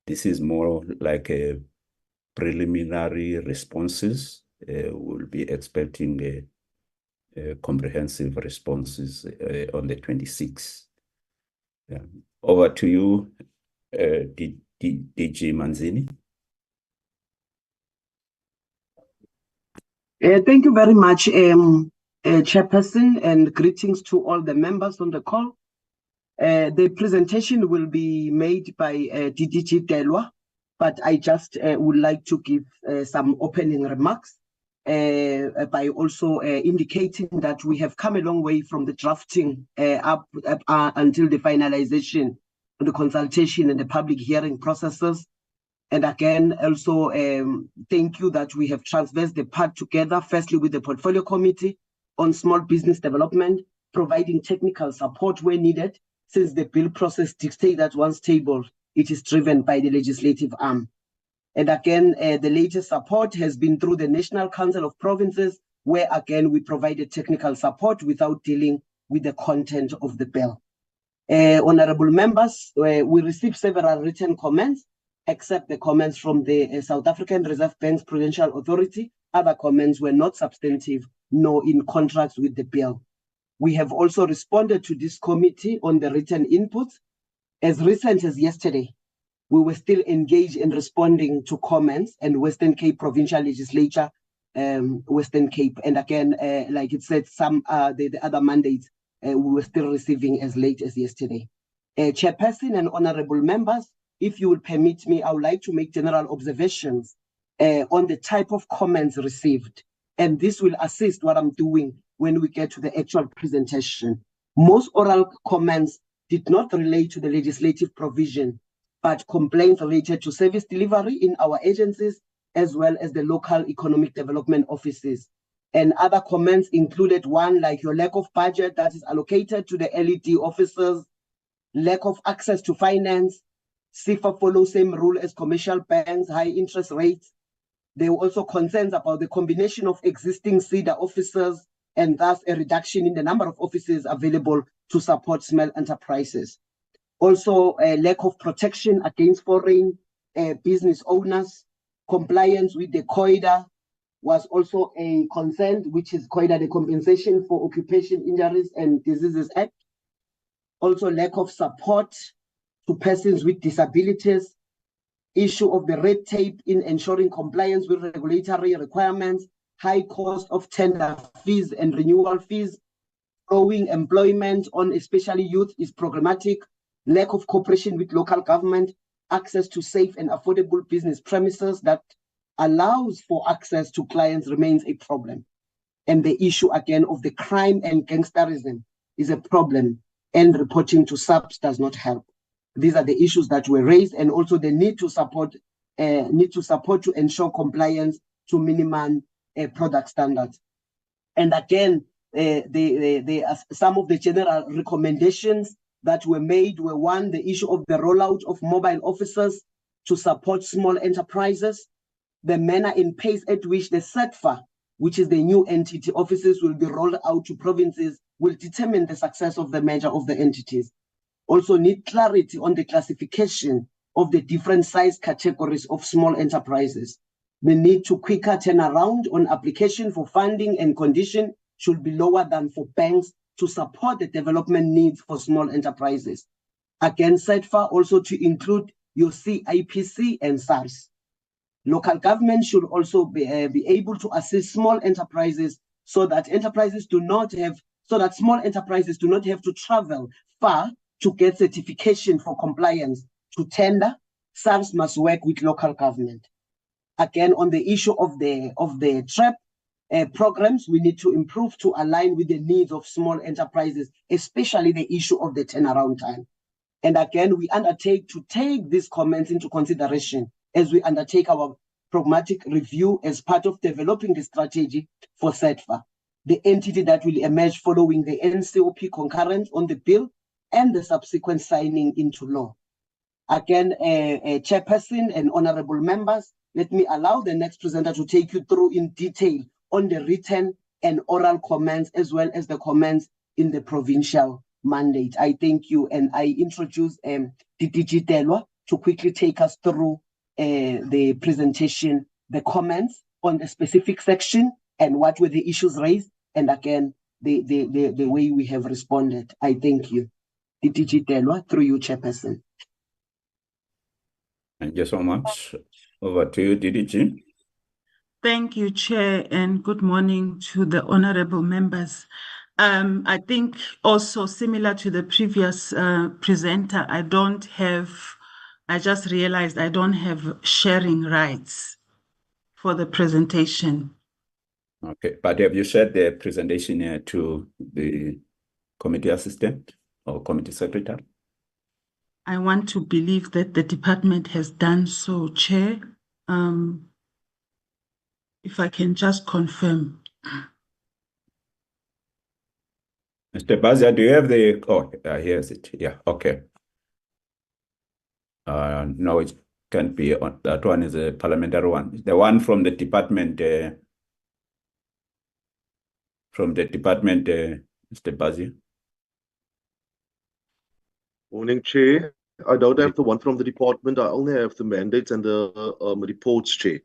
this is more like a preliminary responses. We'll be expecting comprehensive responses on the 26th. Yeah. Over to you, DG Manzini. Thank you very much, Chairperson, and greetings to all the members on the call. The presentation will be made by DDG Delwa, but I just would like to give some opening remarks by also indicating that we have come a long way from the drafting up until the finalization, the consultation and the public hearing processes. And again, also thank you that we have traversed the path together, firstly with the Portfolio Committee on Small Business Development, providing technical support where needed, since the bill process dictates that once tabled, it is driven by the legislative arm. And again, the latest support has been through the National Council of Provinces, where again, we provided technical support without dealing with the content of the bill. Honorable members, we received several written comments, except the comments from the South African Reserve Bank's Prudential Authority. Other comments were not substantive nor in contrast with the bill. We have also responded to this committee on the written inputs. As recent as yesterday, we were still engaged in responding to comments and Western Cape Provincial Legislature, Western Cape. And again, like it said, some the other mandates we were still receiving as late as yesterday. Chairperson and honorable members, if you will permit me, I would like to make general observations on the type of comments received. And this will assist what I'm doing when we get to the actual presentation. Most oral comments did not relate to the legislative provision, but complaints related to service delivery in our agencies, as well as the local economic development offices. And other comments included one like your lack of budget that is allocated to the LED officers, lack of access to finance, CIFA follows same rule as commercial banks, high interest rates. There were also concerns about the combination of existing SEDA officers and thus a reduction in the number of offices available to support small enterprises. Also, a lack of protection against foreign business owners. Compliance with the COIDA was also a concern, which is COIDA, the Compensation for Occupation Injuries and Diseases Act. Also, lack of support to persons with disabilities. Issue of the red tape in ensuring compliance with regulatory requirements, high cost of tender fees and renewal fees, growing employment on especially youth is problematic, lack of cooperation with local government, access to safe and affordable business premises that allows for access to clients remains a problem. And the issue again of the crime and gangsterism is a problem, and reporting to SAPS does not help. These are the issues that were raised, and also the need to support to ensure compliance to minimum product standards. And again, some of the general recommendations that were made were one, the issue of the rollout of mobile officers to support small enterprises, the manner and pace at which the SETFA, which is the new entity offices, will be rolled out to provinces will determine the success of the merger of the entities. Also need clarity on the classification of the different size categories of small enterprises. The need to quicker turnaround on application for funding and condition should be lower than for banks to support the development needs for small enterprises. Again, SETFA also to include your CIPC and SARS. Local government should also be able to assist small enterprises so that small enterprises do not have to travel far to get certification for compliance to tender. SARS must work with local government. Again, on the issue of the TREP programs, we need to improve to align with the needs of small enterprises, especially the issue of the turnaround time. And again, we undertake to take these comments into consideration as we undertake our pragmatic review as part of developing the strategy for SETFA, the entity that will emerge following the NCOP concurrent on the bill and the subsequent signing into law. Again, Chairperson and honorable members, let me allow the next presenter to take you through in detail on the written and oral comments, as well as the comments in the provincial mandate. I thank you, and I introduce DDG Telwa to quickly take us through the presentation, the comments on the specific section and what were the issues raised, and again, the way we have responded. I thank you. DDG Telwa, through you, Chairperson. Thank you so much. Over to you, DDG. Thank you, Chair, and good morning to the honorable members. I think also similar to the previous presenter, I just realized I don't have sharing rights for the presentation. Okay, but have you shared the presentation to the committee assistant or committee secretary? I want to believe that the department has done so, Chair. If I can just confirm. Mr. Bazia, do you have the, here's it. Yeah, okay. No, it can't be on, that one is a parliamentary one. The one from the department, Mr. Bazia. Morning, Chair. I don't have the one from the department. I only have the mandates and the reports, Chair.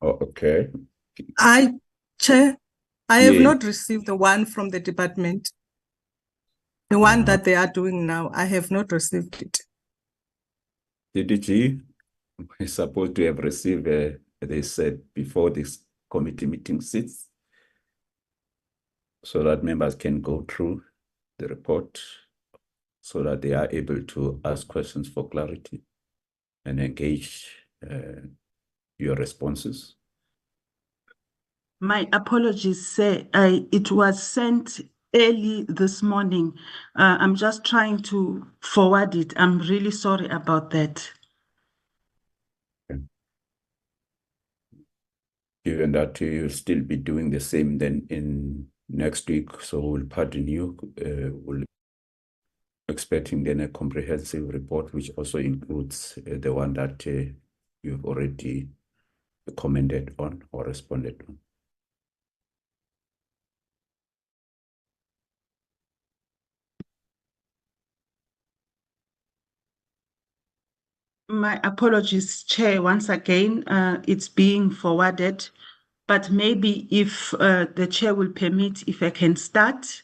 Oh, okay. Chair, I have Yeah. not received the one from the department. The one that they are doing now, I have not received it. DDG is supposed to have received, they said, before this committee meeting sits, so that members can go through the report, so that they are able to ask questions for clarity and engage your responses. My apologies, sir. It was sent early this morning. I'm just trying to forward it. I'm really sorry about that. Given that you'll still be doing the same then in next week, so we'll pardon you. We'll expecting then a comprehensive report, which also includes the one that you've already commented on or responded on. My apologies, Chair, once again. It's being forwarded, but maybe if the Chair will permit, if I can start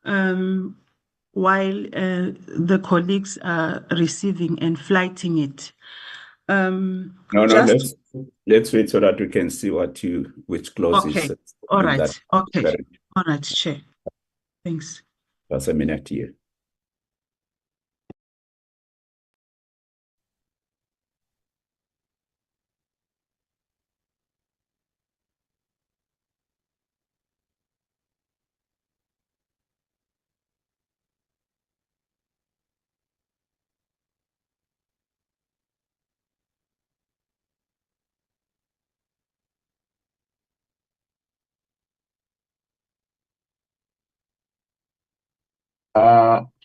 while the colleagues are receiving and flighting it. Let's wait so that we can see which clause Okay. is. All right. Okay. All right, Chair. Thanks. That's a minute here.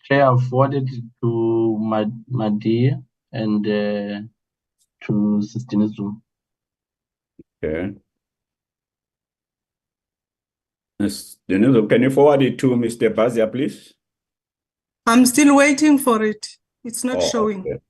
Chair, I've forwarded it to Madia and to Sister Nizu. Okay. Ms. Denizo, can you forward it to Mr. Bazia, please? I'm still waiting for it. It's not showing. Okay.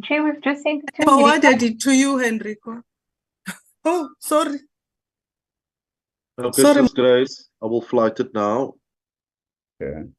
Chair, we've just sent it to Forwarded it to you, Enrico. Oh, sorry. Okay, Sorry. Sis Grace, I will flight it now. Okay.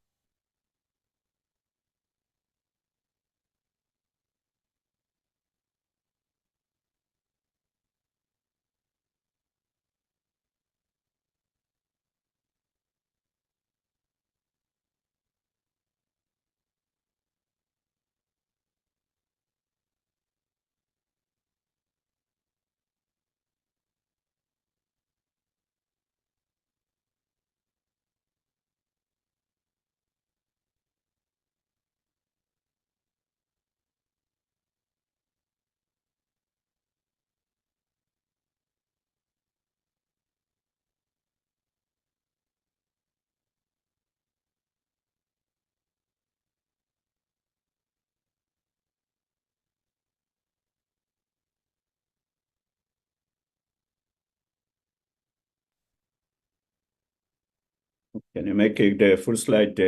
Can you make it the full slide?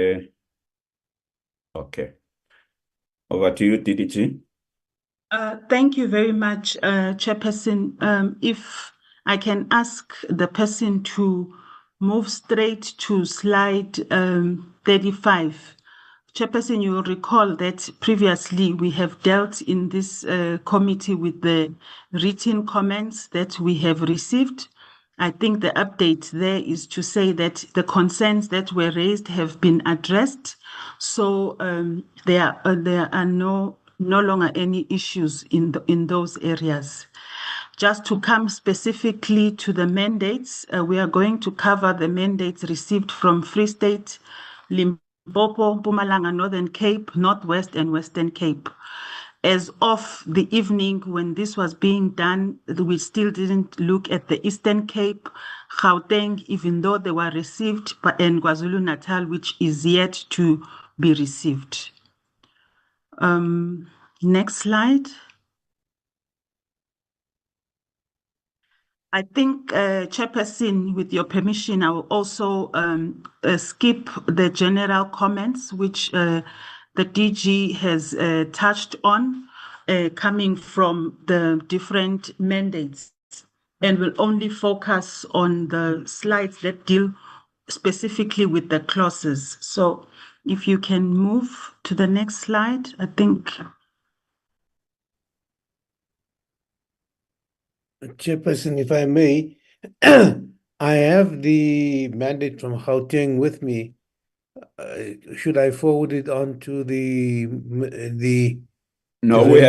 Okay. Over to you, DDG. Thank you very much, Chairperson. If I can ask the person to move straight to slide 35 Chairperson, you will recall that previously we have dealt in this committee with the written comments that we have received. I think the update there is to say that the concerns that were raised have been addressed. So there are no longer any issues in those areas. Just to come specifically to the mandates, we are going to cover the mandates received from Free State, Limpopo, Mpumalanga, Northern Cape, Northwest, and Western Cape. As of the evening when this was being done, we still didn't look at the Eastern Cape, Gauteng, even though they were received, and KwaZulu-Natal, which is yet to be received. Next slide. I think, Chairperson, with your permission, I will also skip the general comments, which the DG has touched on, coming from the different mandates, and will only focus on the slides that deal specifically with the clauses. So if you can move to the next slide, I think. Chairperson, if I may, I have the mandate from Gauteng with me. Should I forward it on to the No, we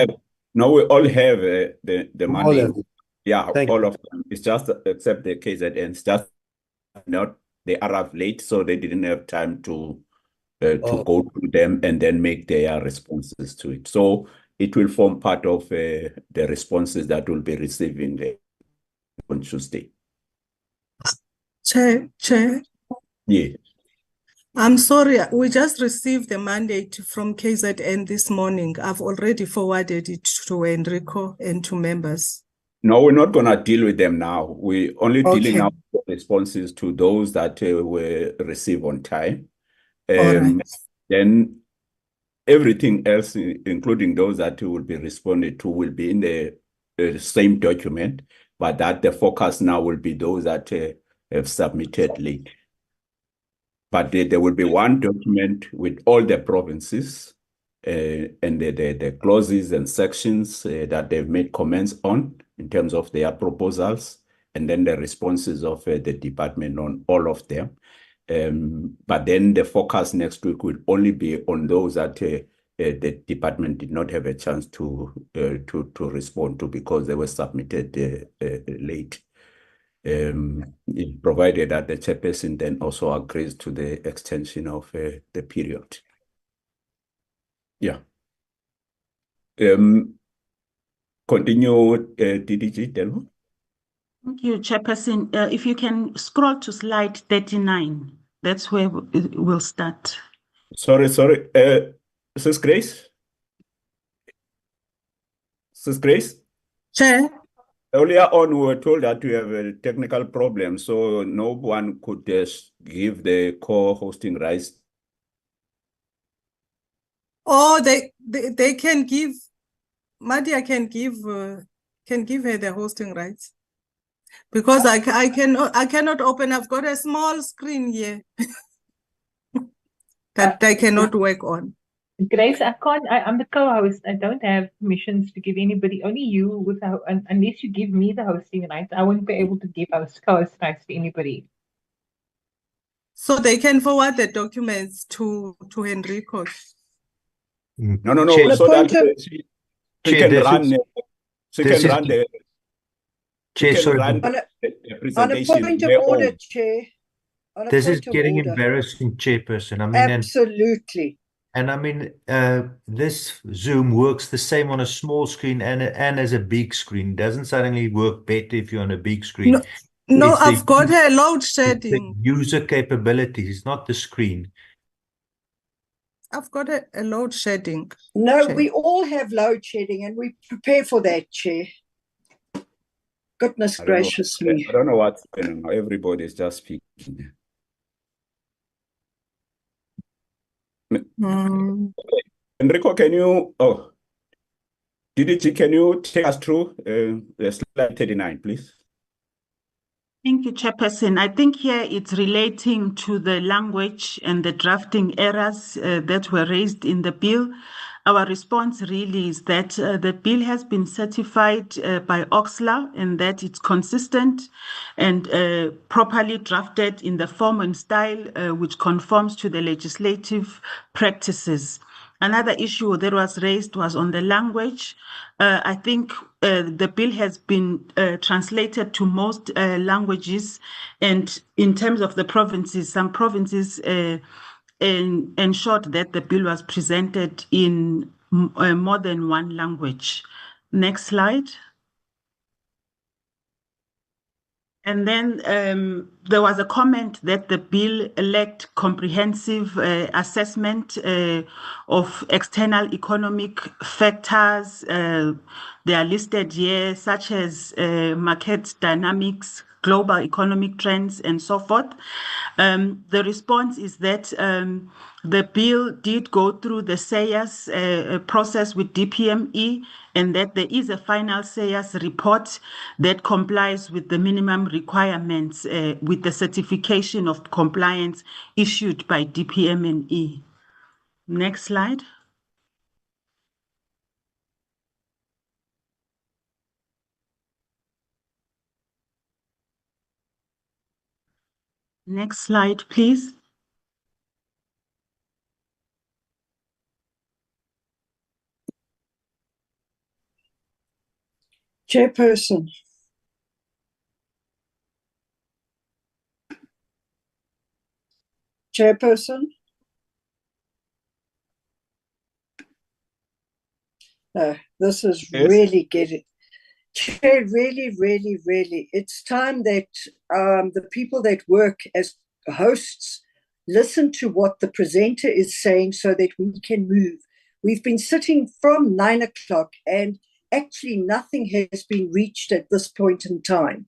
all have the all mandate. have it. Yeah, Thank all you. of them. It's just except the KZN. It's just not they arrived late, so they didn't have time to go through them and then make their responses to it. So it will form part of the responses that will be receiving on Tuesday. Chair, Yeah. I'm sorry, we just received the mandate from KZN this morning. I've already forwarded it to Enrico and to members. No, we're not going to deal with them now. We're only dealing Okay. now with responses to those that were received on time. All right. Then everything else, including those that will be responded to, will be in the same document, but that the focus now will be those that have submitted late. But there will be one document with all the provinces and the clauses and sections that they've made comments on in terms of their proposals, and then the responses of the department on all of them. But then the focus next week will only be on those that the department did not have a chance to respond to because they were submitted late. Provided that the chairperson then also agrees to the extension of the period. Yeah. Continue, DDG Delmo. Thank you, Chairperson. If you can scroll to slide 39, that's where we'll start. Sorry. Sis Grace? Sis Grace? Chair? Earlier on, we were told that we have a technical problem, so no one could give the co-hosting rights. Oh, they can give, Madia can give her the hosting rights. Because I cannot open, I've got a small screen here that I cannot work on. Grace, I'm the co-host. I don't have permissions to give anybody, only you unless you give me the hosting rights. I won't be able to give co-host rights to anybody. So they can forward the documents to Enrico. No. Chair, So that she Chair, can run. She can this is- run the. Chair, She can sorry, run but the On a presentation. point of their order, own. Chair. On a this is point of getting order. embarrassing, Chairperson. I mean, Absolutely. and I mean, this Zoom works the same on a small screen and as a big screen. It doesn't suddenly work better if you're on a big screen. No, It's the- I've got a load It's the shedding. user capabilities, not the screen. I've got a load shedding. No, Chair. we all have load shedding and we prepare for that, Chair. Goodness I don't know- gracious me. I don't know what's going on. Everybody is just speaking. Enrico, can you? Oh, DDG, can you take us through slide 39, please? Thank you, Chairperson. I think here it's relating to the language and the drafting errors that were raised in the bill. Our response really is that the bill has been certified by Oxlaa and that it's consistent and properly drafted in the form and style which conforms to the legislative practices. Another issue that was raised was on the language. I think the bill has been translated to most languages, and in terms of the provinces, some provinces ensured that the bill was presented in more than one language. Next slide. And then there was a comment that the bill lacked comprehensive assessment of external economic factors. They are listed here, such as market dynamics, global economic trends, and so forth. The response is that the bill did go through the SAYAS process with DPME, and that there is a final SAYAS report that complies with the minimum requirements with the certification of compliance issued by DPME. Next slide. Next slide, please. Chairperson. Chairperson. No, this is Yes. really getting. Chair, really, it's time that the people that work as hosts listen to what the presenter is saying so that we can move. We've been sitting from 9 o'clock and actually nothing has been reached at this point in time.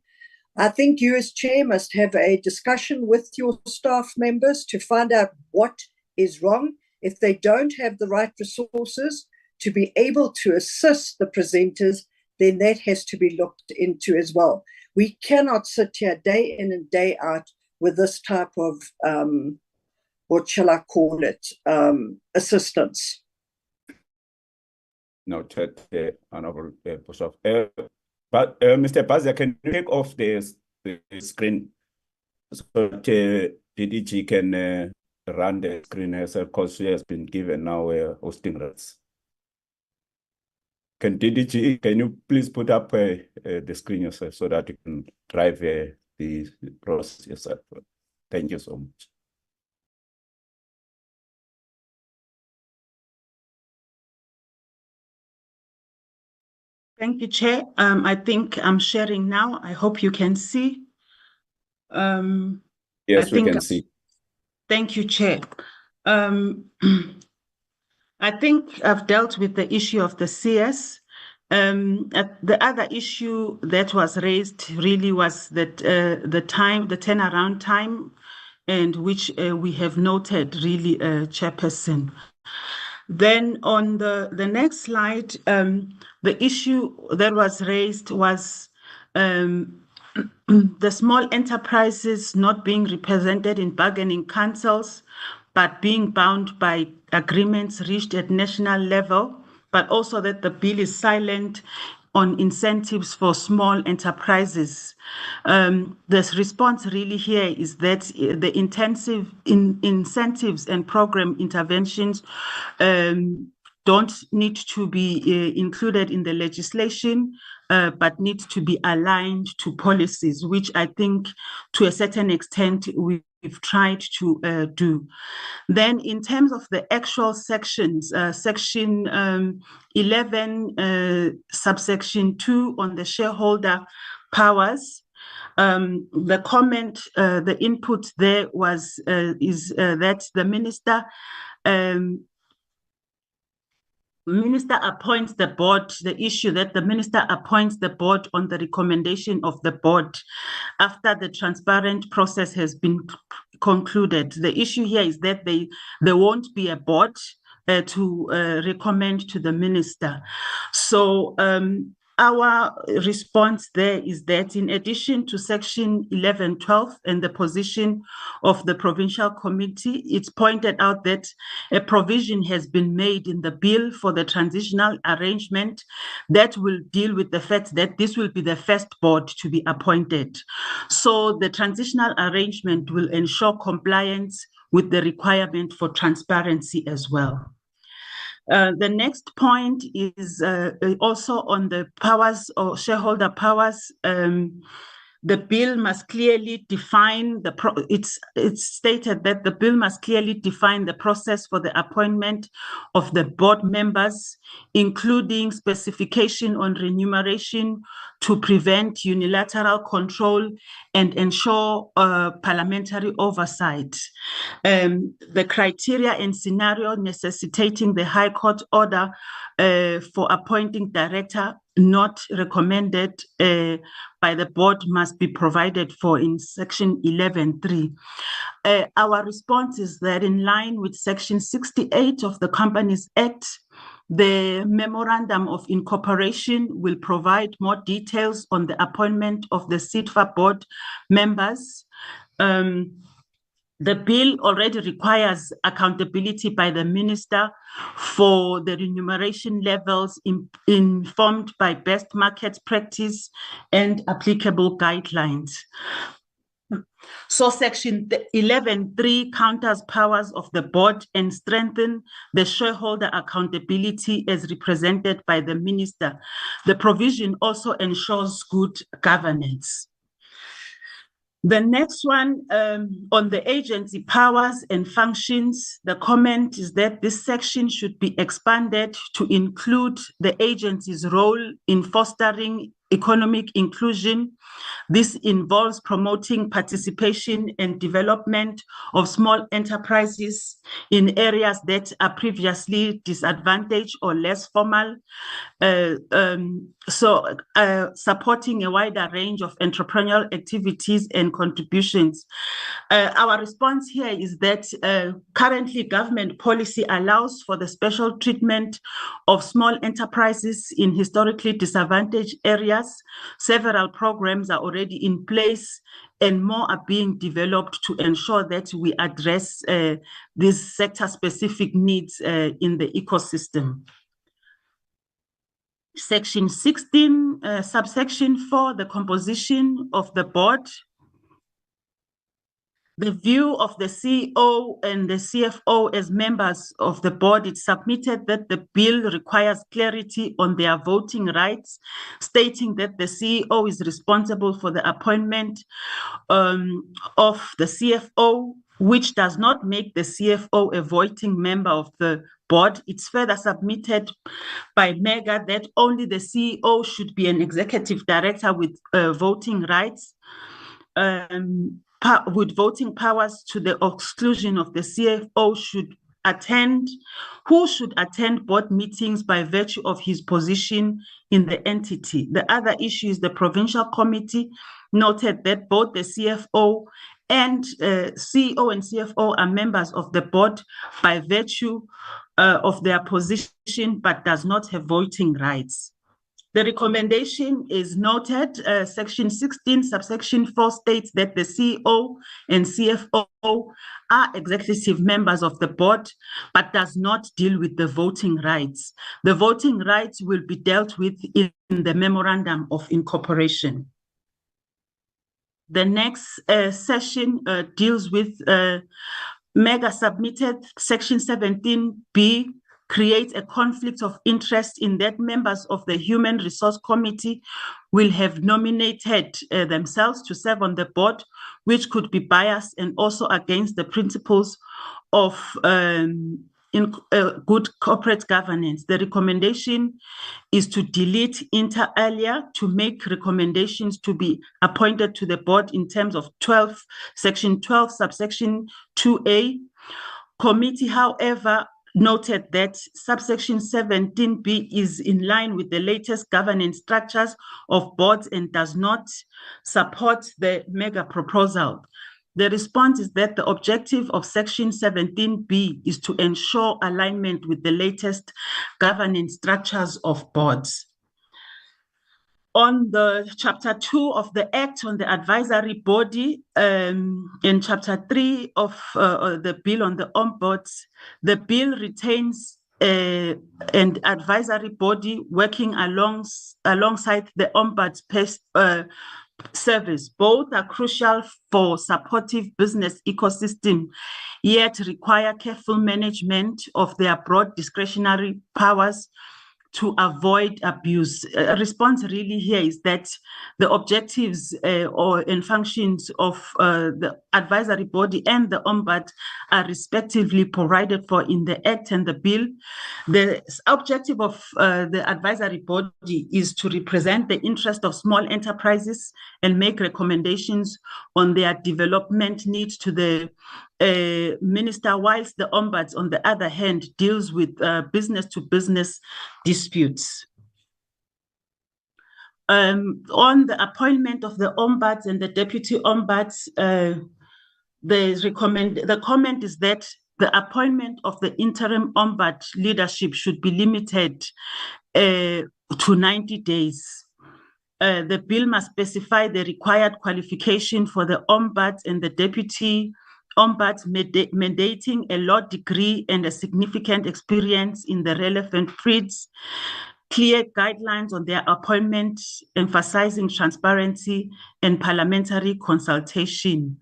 I think you as chair must have a discussion with your staff members to find out what is wrong. If they don't have the right resources to be able to assist the presenters, then that has to be looked into as well. We cannot sit here day in and day out with this type of, what shall I call it, assistance. Noted, Honorable Boshoff. But Mr. Bazia, can you take off the screen so that DDG can run the screen herself, because she has been given now hosting rights. Can DDG, can you please put up the screen yourself so that you can drive the process yourself? Thank you so much. Thank you, Chair. I think I'm sharing now. I hope you can see. Yes, we can see. Thank you, Chair. I think I've dealt with the issue of the CS. The other issue that was raised really was that the turnaround time, and which we have noted really, Chairperson. Then on the next slide, the issue that was raised was the small enterprises not being represented in bargaining councils, but being bound by agreements reached at national level, but also that the bill is silent on incentives for small enterprises. The response really here is that the intensive incentives and program interventions don't need to be included in the legislation, but need to be aligned to policies, which I think to a certain extent we've tried to do. Then in terms of the actual sections, section 11, subsection 2 on the shareholder powers, the comment, the input there was is that the minister appoints the board, the issue that the minister appoints the board on the recommendation of the board after the transparent process has been concluded. The issue here is that there won't be a board to recommend to the minister. So our response there is that in addition to section 11.12 and the position of the provincial committee, it's pointed out that a provision has been made in the bill for the transitional arrangement that will deal with the fact that this will be the first board to be appointed. So the transitional arrangement will ensure compliance with the requirement for transparency as well. The next point is also on the powers or shareholder powers. The bill must clearly define it's stated that the bill must clearly define the process for the appointment of the board members, including specification on remuneration to prevent unilateral control and ensure parliamentary oversight. The criteria and scenario necessitating the High Court order for appointing director not recommended by the board must be provided for in section 11.3. Our response is that in line with section 68 of the Companies Act, the memorandum of incorporation will provide more details on the appointment of the SITFA board members. The bill already requires accountability by the minister for the remuneration levels informed by best market practice and applicable guidelines. So section 11.3 counters powers of the board and strengthen the shareholder accountability as represented by the minister. The provision also ensures good governance. The next one on the agency powers and functions, the comment is that this section should be expanded to include the agency's role in fostering economic inclusion. This involves promoting participation and development of small enterprises in areas that are previously disadvantaged or less formal. Supporting a wider range of entrepreneurial activities and contributions. Our response here is that currently government policy allows for the special treatment of small enterprises in historically disadvantaged areas. Several programs are already in place and more are being developed to ensure that we address these sector-specific needs in the ecosystem. Section 16, subsection 4, the composition of the board. The view of the CEO and the CFO as members of the board, it submitted that the bill requires clarity on their voting rights, stating that the CEO is responsible for the appointment of the CFO, which does not make the CFO a voting member of the board. It's further submitted by MEGA that only the CEO should be an executive director with voting rights. With voting powers to the exclusion of the CFO who should attend board meetings by virtue of his position in the entity. The other issue is the provincial committee noted that both the CFO and CEO and CFO are members of the board by virtue of their position, but does not have voting rights. The recommendation is noted. Section 16, subsection 4 states that the CEO and CFO are executive members of the board, but does not deal with the voting rights. The voting rights will be dealt with in the memorandum of incorporation. The next session deals with MEGA submitted section 17B, create a conflict of interest in that members of the Human Resource Committee will have nominated themselves to serve on the board, which could be biased and also against the principles of good corporate governance. The recommendation is to delete inter alia to make recommendations to be appointed to the board in terms of section 12, subsection 2A. Committee, however, noted that subsection 17B is in line with the latest governance structures of boards and does not support the MEGA proposal. The response is that the objective of section 17B is to ensure alignment with the latest governance structures of boards. On the chapter 2 of the Act on the advisory body, in chapter 3 of the bill on the ombuds, the bill retains an advisory body working alongside the ombuds service. Both are crucial for supportive business ecosystem, yet require careful management of their broad discretionary powers to avoid abuse. A response really here is that the objectives and functions of the advisory body and the Ombud are respectively provided for in the Act and the bill. The objective of the advisory body is to represent the interest of small enterprises and make recommendations on their development needs to the minister, whilst the Ombuds, on the other hand, deals with business-to-business disputes. On the appointment of the Ombuds and the Deputy Ombuds, the comment is that the appointment of the interim Ombud leadership should be limited to 90 days. The bill must specify the required qualification for the Ombuds and the Deputy Ombuds, mandating a law degree and a significant experience in the relevant fields, clear guidelines on their appointment, emphasizing transparency and parliamentary consultation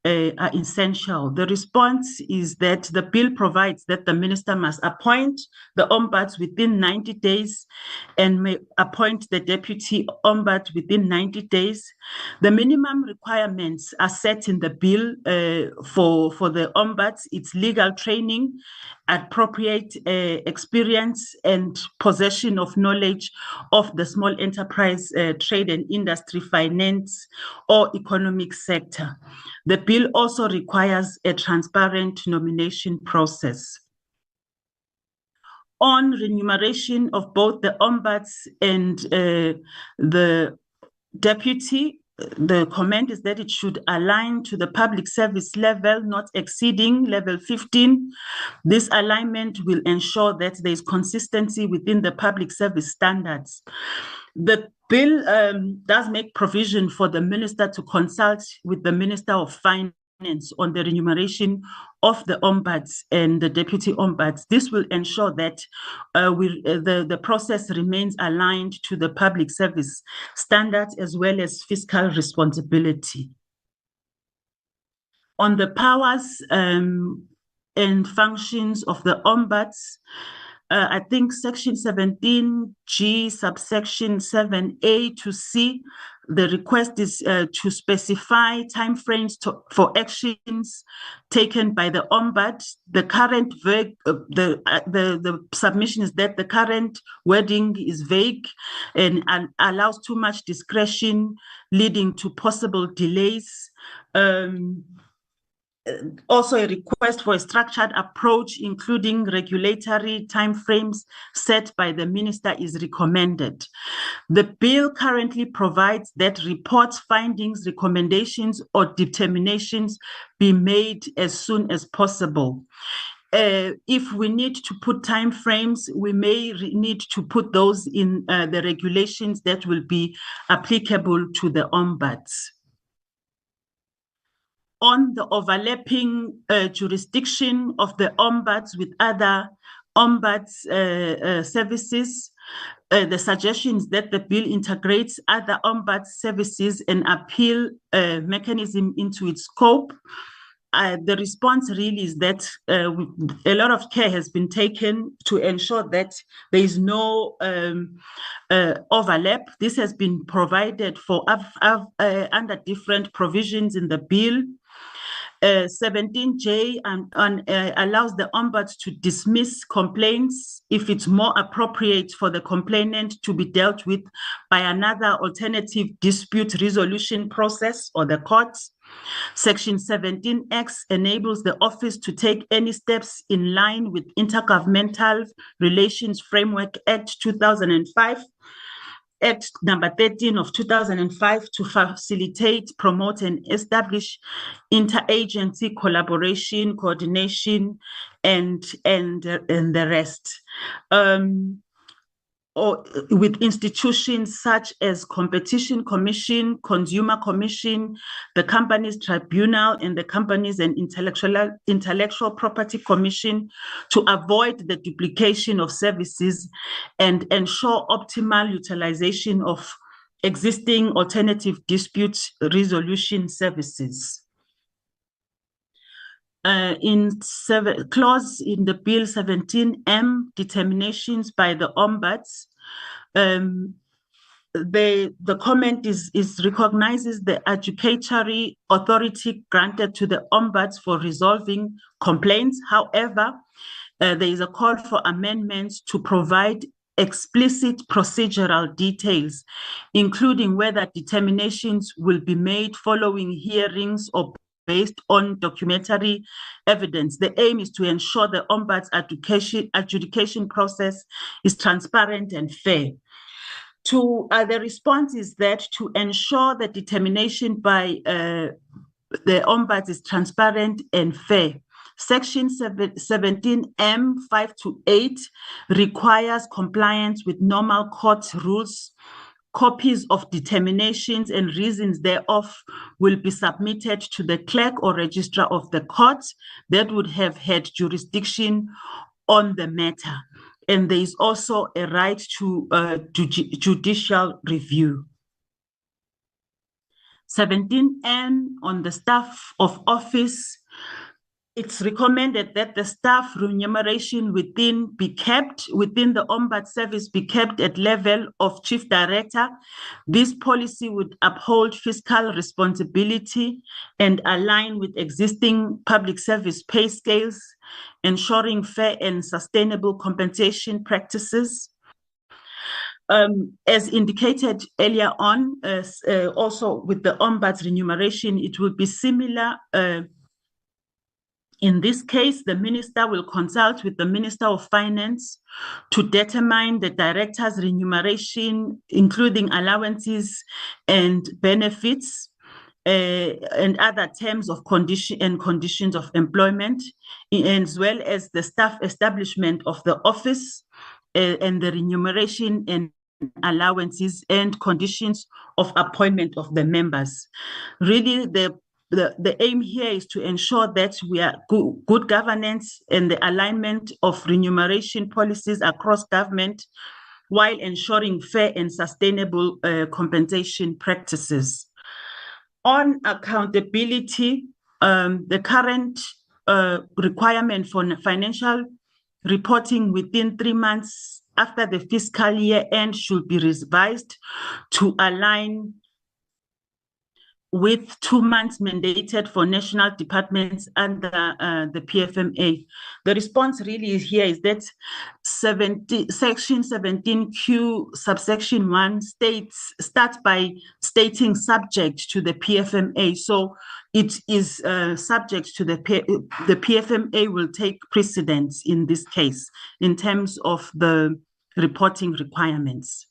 are essential. The response is that the bill provides that the minister must appoint the ombuds within 90 days and may appoint the deputy ombud within 90 days. The minimum requirements are set in the bill for the ombuds. It's legal training, appropriate experience, and possession of knowledge of the small enterprise, trade and industry, finance, or economic sector. The bill also requires a transparent nomination process. On remuneration of both the ombuds and the deputy, the comment is that it should align to the public service level, not exceeding level 15. This alignment will ensure that there is consistency within the public service standards. The bill does make provision for the minister to consult with the Minister of Finance on the remuneration of the ombuds and the deputy ombuds. This will ensure that the process remains aligned to the public service standards as well as fiscal responsibility. On the powers and functions of the ombuds, I think section 17G, subsection 7A to C, the request is to specify timeframes for actions taken by the ombud. The current the submission is that the current wording is vague and allows too much discretion, leading to possible delays. Also a request for a structured approach, including regulatory timeframes set by the minister, is recommended. The bill currently provides that reports, findings, recommendations, or determinations be made as soon as possible. If we need to put timeframes, we may need to put those in the regulations that will be applicable to the ombuds. On the overlapping jurisdiction of the ombuds with other ombuds services, the suggestion is that the bill integrates other ombuds services and appeal mechanism into its scope. The response really is that a lot of care has been taken to ensure that there is no overlap. This has been provided for under different provisions in the bill. 17J allows the ombuds to dismiss complaints if it's more appropriate for the complainant to be dealt with by another alternative dispute resolution process or the courts. Section 17X enables the office to take any steps in line with Intergovernmental Relations Framework Act 2005, Act number 13 of 2005 to facilitate, promote, and establish interagency collaboration, coordination, and the rest. or with institutions such as Competition Commission, Consumer Commission, the Companies Tribunal, and the Companies and Intellectual Property Commission to avoid the duplication of services and ensure optimal utilization of existing alternative dispute resolution services. Clause in the Bill 17M, determinations by the ombuds. The comment recognizes the adjudicatory authority granted to the ombuds for resolving complaints. However, there is a call for amendments to provide explicit procedural details, including whether determinations will be made following hearings or based on documentary evidence. The aim is to ensure the ombuds adjudication process is transparent and fair. The response is that to ensure the determination by the ombuds is transparent and fair, Section 17M 5 to 8 requires compliance with normal court rules. Copies of determinations and reasons thereof will be submitted to the clerk or registrar of the court that would have had jurisdiction on the matter. And there is also a right to judicial review. 17N on the staff of office. It's recommended that the staff remuneration be kept within the Ombud service, be kept at level of chief director. This policy would uphold fiscal responsibility and align with existing public service pay scales, ensuring fair and sustainable compensation practices. As indicated earlier on, also with the Ombud's remuneration, it will be similar. In this case, the minister will consult with the Minister of Finance to determine the director's remuneration, including allowances and benefits, and other terms of conditions of employment, as well as the staff establishment of the office and the remuneration and allowances and conditions of appointment of the members. Really, the aim here is to ensure that we are good governance and the alignment of remuneration policies across government while ensuring fair and sustainable compensation practices. On accountability, the current requirement for financial reporting within 3 months after the fiscal year end should be revised to align with 2 months mandated for national departments under the PFMA. The response really here is that Section 17Q subsection 1 starts by stating subject to the PFMA. So it is subject to the PFMA will take precedence in this case in terms of the reporting requirements.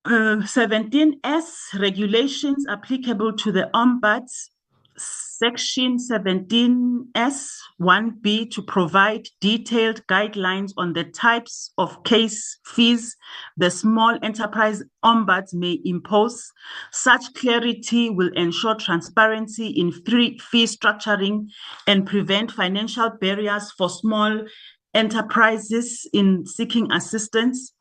17S, regulations applicable to the ombuds. Section 17S 1B to provide detailed guidelines on the types of case fees the small enterprise ombuds may impose. Such clarity will ensure transparency in fee structuring and prevent financial barriers for small enterprises in seeking assistance.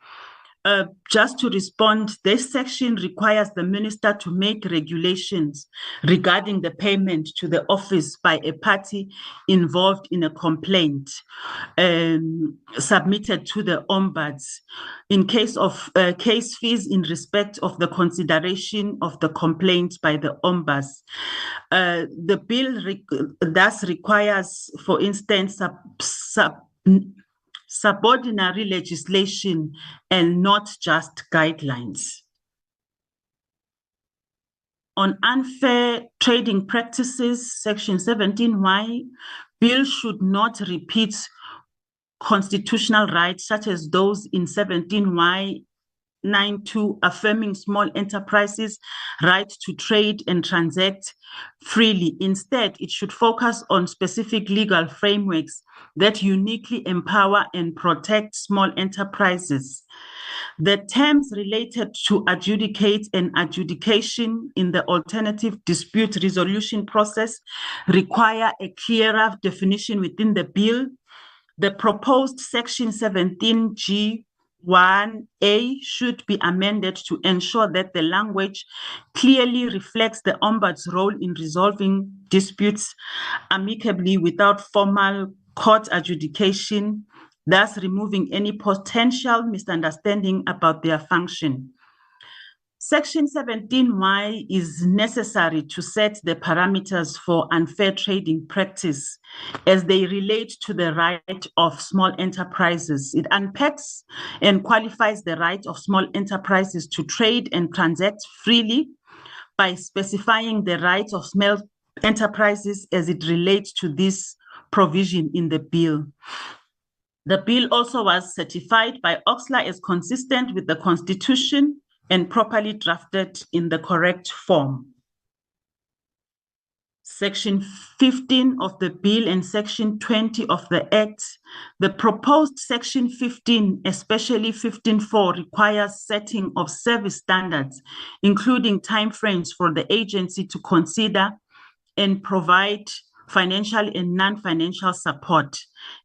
Just to respond, this section requires the minister to make regulations regarding the payment to the office by a party involved in a complaint submitted to the ombuds in case of case fees in respect of the consideration of the complaint by the ombuds. The bill thus requires, for instance, subordinary legislation and not just guidelines. On unfair trading practices, Section 17Y, bill should not repeat constitutional rights such as those in 17Y 692, affirming small enterprises' right to trade and transact freely. Instead, it should focus on specific legal frameworks that uniquely empower and protect small enterprises. The terms related to adjudicate and adjudication in the alternative dispute resolution process require a clearer definition within the bill. The proposed Section 17G1A should be amended to ensure that the language clearly reflects the Ombuds's role in resolving disputes amicably without formal court adjudication, thus removing any potential misunderstanding about their function. Section 17Y is necessary to set the parameters for unfair trading practice as they relate to the right of small enterprises. It unpacks and qualifies the right of small enterprises to trade and transact freely by specifying the right of small enterprises as it relates to this provision in the bill. The bill also was certified by Oxley as consistent with the Constitution and properly drafted in the correct form. Section 15 of the bill and Section 20 of the Act. The proposed Section 15, especially 15.4, requires setting of service standards, including timeframes for the agency to consider and provide financial and non-financial support.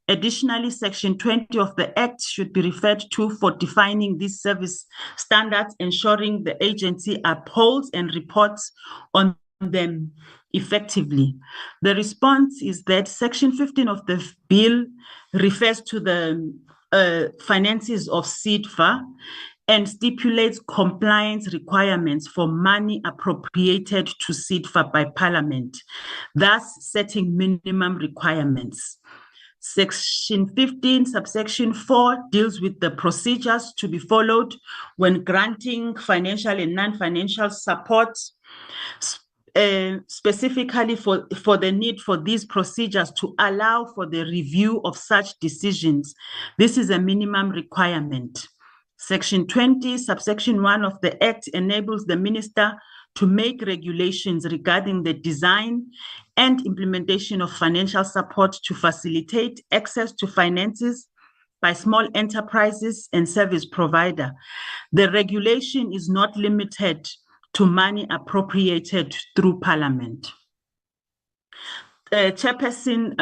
Additionally, Section 20 of the Act should be referred to for defining these service standards, ensuring the agency upholds and reports on them effectively. The response is that Section 15 of the bill refers to the finances of SIDFA and stipulates compliance requirements for money appropriated to SIDFA by Parliament, thus setting minimum requirements. Section 15, subsection 4 deals with the procedures to be followed when granting financial and non-financial support, specifically for the need for these procedures to allow for the review of such decisions. This is a minimum requirement. Section 20, subsection 1 of the Act enables the minister to make regulations regarding the design and implementation of financial support to facilitate access to finances by small enterprises and service provider. The regulation is not limited to money appropriated through Parliament. Chairperson,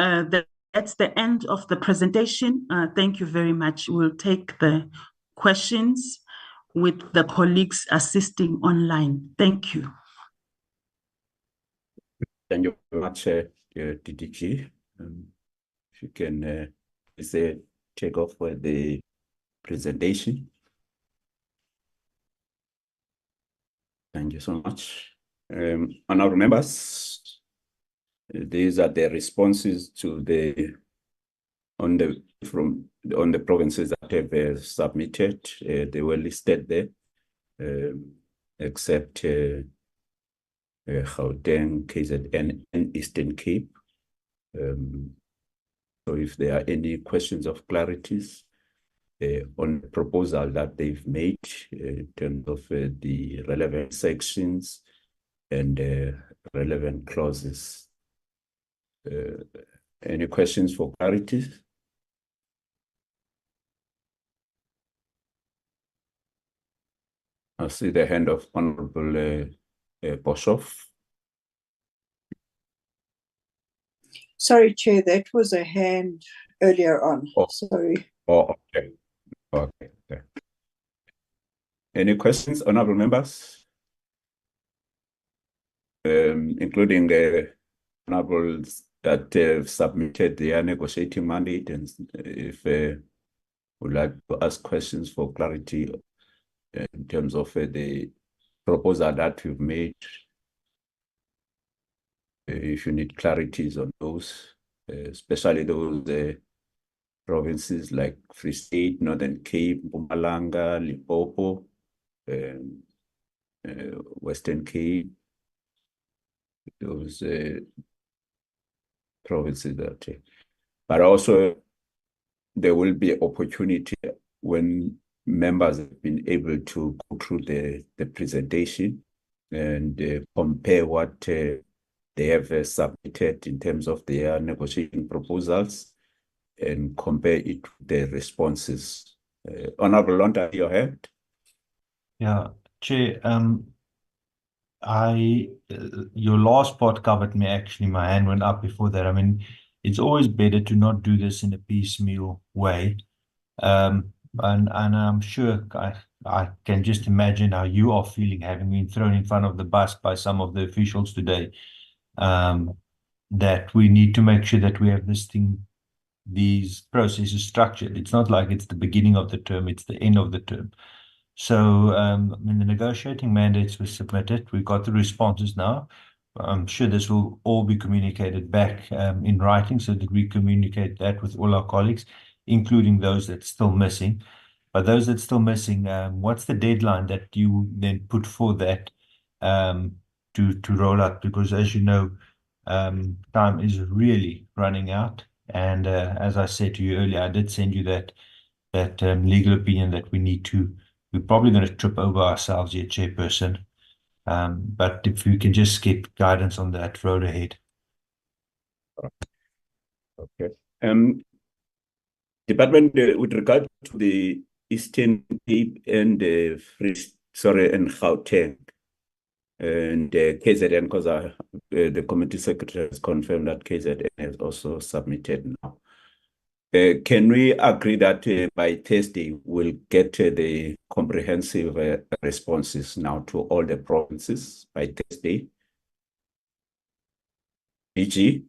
that's the end of the presentation. Thank you very much. We'll take the questions with the colleagues assisting online. Thank you. Thank you very much, DDG. If you can please take off with the presentation. Thank you so much. Honourable members, these are the responses to the on the provinces that have submitted. They were listed there, except Gauteng, KZN, and Eastern Cape. So if there are any questions of clarities on the proposal that they've made in terms of the relevant sections and relevant clauses. Any questions for clarity? I see the hand of Honorable Boshoff. Sorry, Chair, that was a hand earlier on. Oh. Sorry. Oh, okay. Okay. Any questions, honorable members? Including honorables that have submitted their negotiating mandate, and if would like to ask questions for clarity in terms of the proposal that we've made. If you need clarities on those, especially those provinces like Free State, Northern Cape, Mpumalanga, Limpopo, Western Cape, those provinces that, but also there will be opportunity when members have been able to go through the presentation and compare what they have submitted in terms of their negotiating proposals and compare it with the responses. Honorable Lonta, your hand. Yeah, Chair, your last part covered me actually. My hand went up before that. I mean, it's always better to not do this in a piecemeal way. And I'm sure I can just imagine how you are feeling, having been thrown in front of the bus by some of the officials today. That we need to make sure that we have these processes structured. It's not like it's the beginning of the term, it's the end of the term. So when the negotiating mandates were submitted, we got the responses now. I'm sure this will all be communicated back in writing so that we communicate that with all our colleagues, including those that's still missing. But those that's still missing, what's the deadline that you then put for that to roll out? Because as you know, time is really running out. And as I said to you earlier, I did send you that legal opinion that we're probably going to trip over ourselves here, Chairperson. But if we can just get guidance on that road ahead. Okay. Department, with regard to the Eastern Cape and and Gauteng and KZN, because the committee secretary has confirmed that KZN has also submitted now. Can we agree that by Thursday we'll get the comprehensive responses now to all the provinces by Thursday? EG?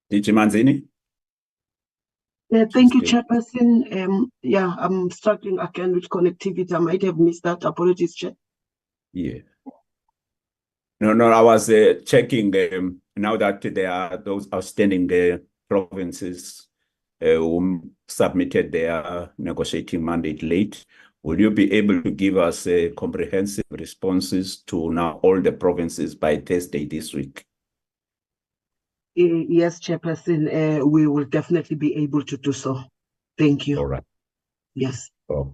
DG Manzini? Yeah, thank you, Chairperson. Yeah, I'm struggling again with connectivity. I might have missed that. Apologies, Chair. Yeah. No, I was checking now that there are those outstanding provinces who submitted their negotiating mandate late. Will you be able to give us comprehensive responses to now all the provinces by Thursday this week? Yes, Chairperson, we will definitely be able to do so. Thank you. All right. Yes. Okay.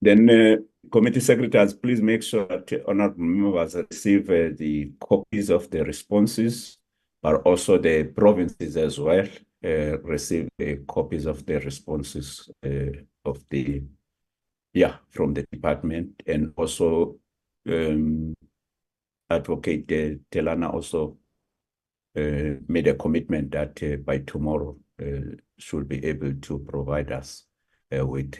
Then, committee secretaries, please make sure that honorable members receive the copies of the responses, but also the provinces as well receive copies of the responses from the department, and also Advocate Telana also made a commitment that by tomorrow should be able to provide us with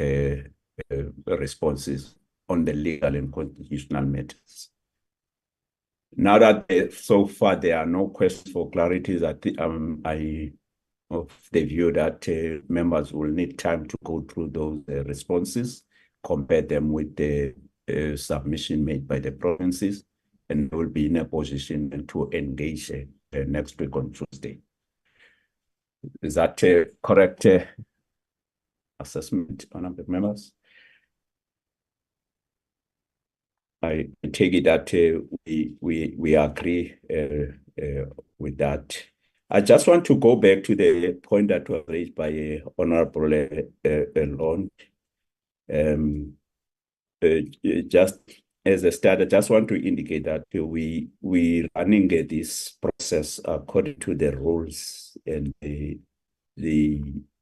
responses on the legal and constitutional matters. Now that so far there are no questions for clarities, I of the view that members will need time to go through those responses, compare them with the submission made by the provinces, and will be in a position to engage next week on Tuesday. Is that correct assessment, honorable members? I take it that we agree with that. I just want to go back to the point that was raised by Honorable Lond. Just as a start, I just want to indicate that we running this process according to the rules and the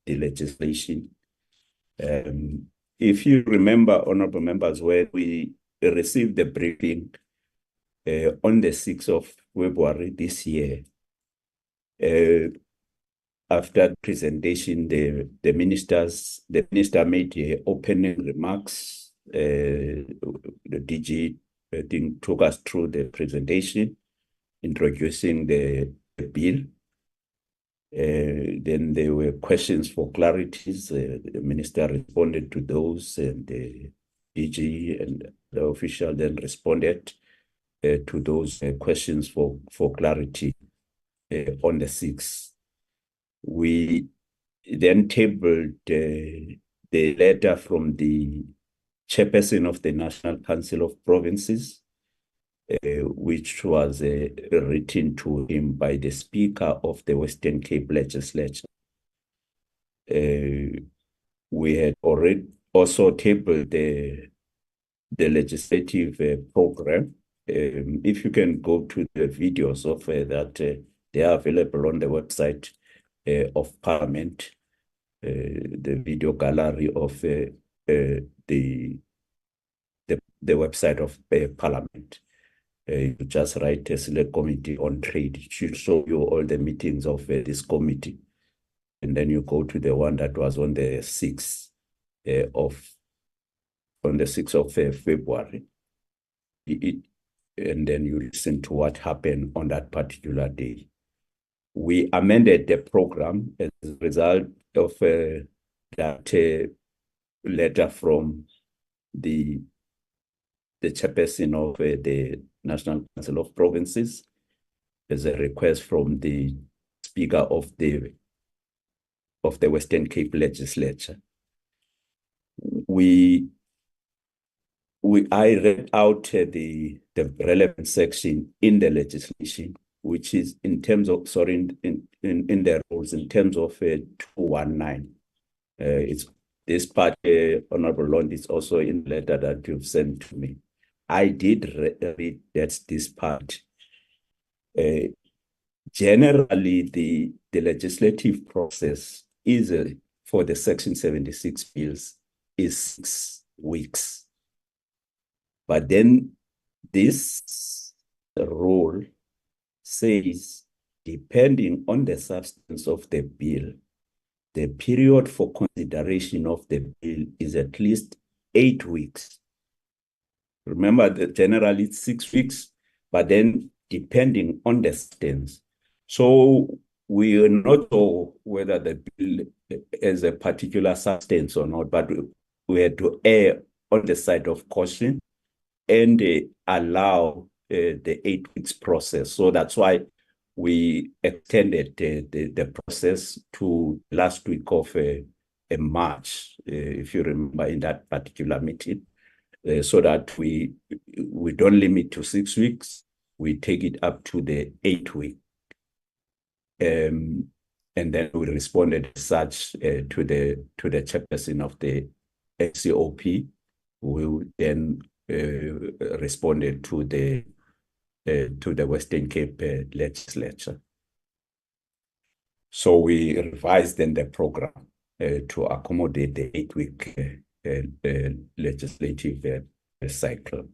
legislation. If you remember, honorable members, where we received the briefing on the 6th of February this year, after the presentation, the minister made opening remarks. The DG, I think, took us through the presentation, introducing the bill. Then there were questions for clarities. The minister responded to those, and the DG and the official then responded to those questions for clarity on the 6th. We then tabled the letter from the chairperson of the National Council of Provinces which was written to him by the Speaker of the Western Cape Legislature. We had already also tabled the legislative program. If you can go to the videos of that, they are available on the website of Parliament, the video gallery of the website of Parliament. You just write a select committee on trade. It should show you all the meetings of this committee. And then you go to the one that was on the 6th of February. And then you listen to what happened on that particular day. We amended the program as a result of that letter from the chairperson of the National Council of Provinces, as a request from the Speaker of the Western Cape Legislature. I read out the relevant section in the legislation, which is in terms of, in the rules, in terms of 219. It's this part, Honorable Lond, is also in the letter that you've sent to me. I did read this part. Generally, the legislative process is for the Section 76 bills is 6 weeks. But then this rule says, depending on the substance of the bill, the period for consideration of the bill is at least 8 weeks. Remember that generally it's 6 weeks, but then depending on the substance. So we are not sure whether the bill has a particular substance or not, but we had to err on the side of caution and allow the 8 weeks process. So that's why we extended the process to last week of March, if you remember, in that particular meeting, so that we don't limit to 6 weeks, we take it up to the 8 week. And then we responded as such to the chairperson of the XCOP, who then responded to the Western Cape Legislature. So we revised then the program to accommodate the 8-week legislative cycle.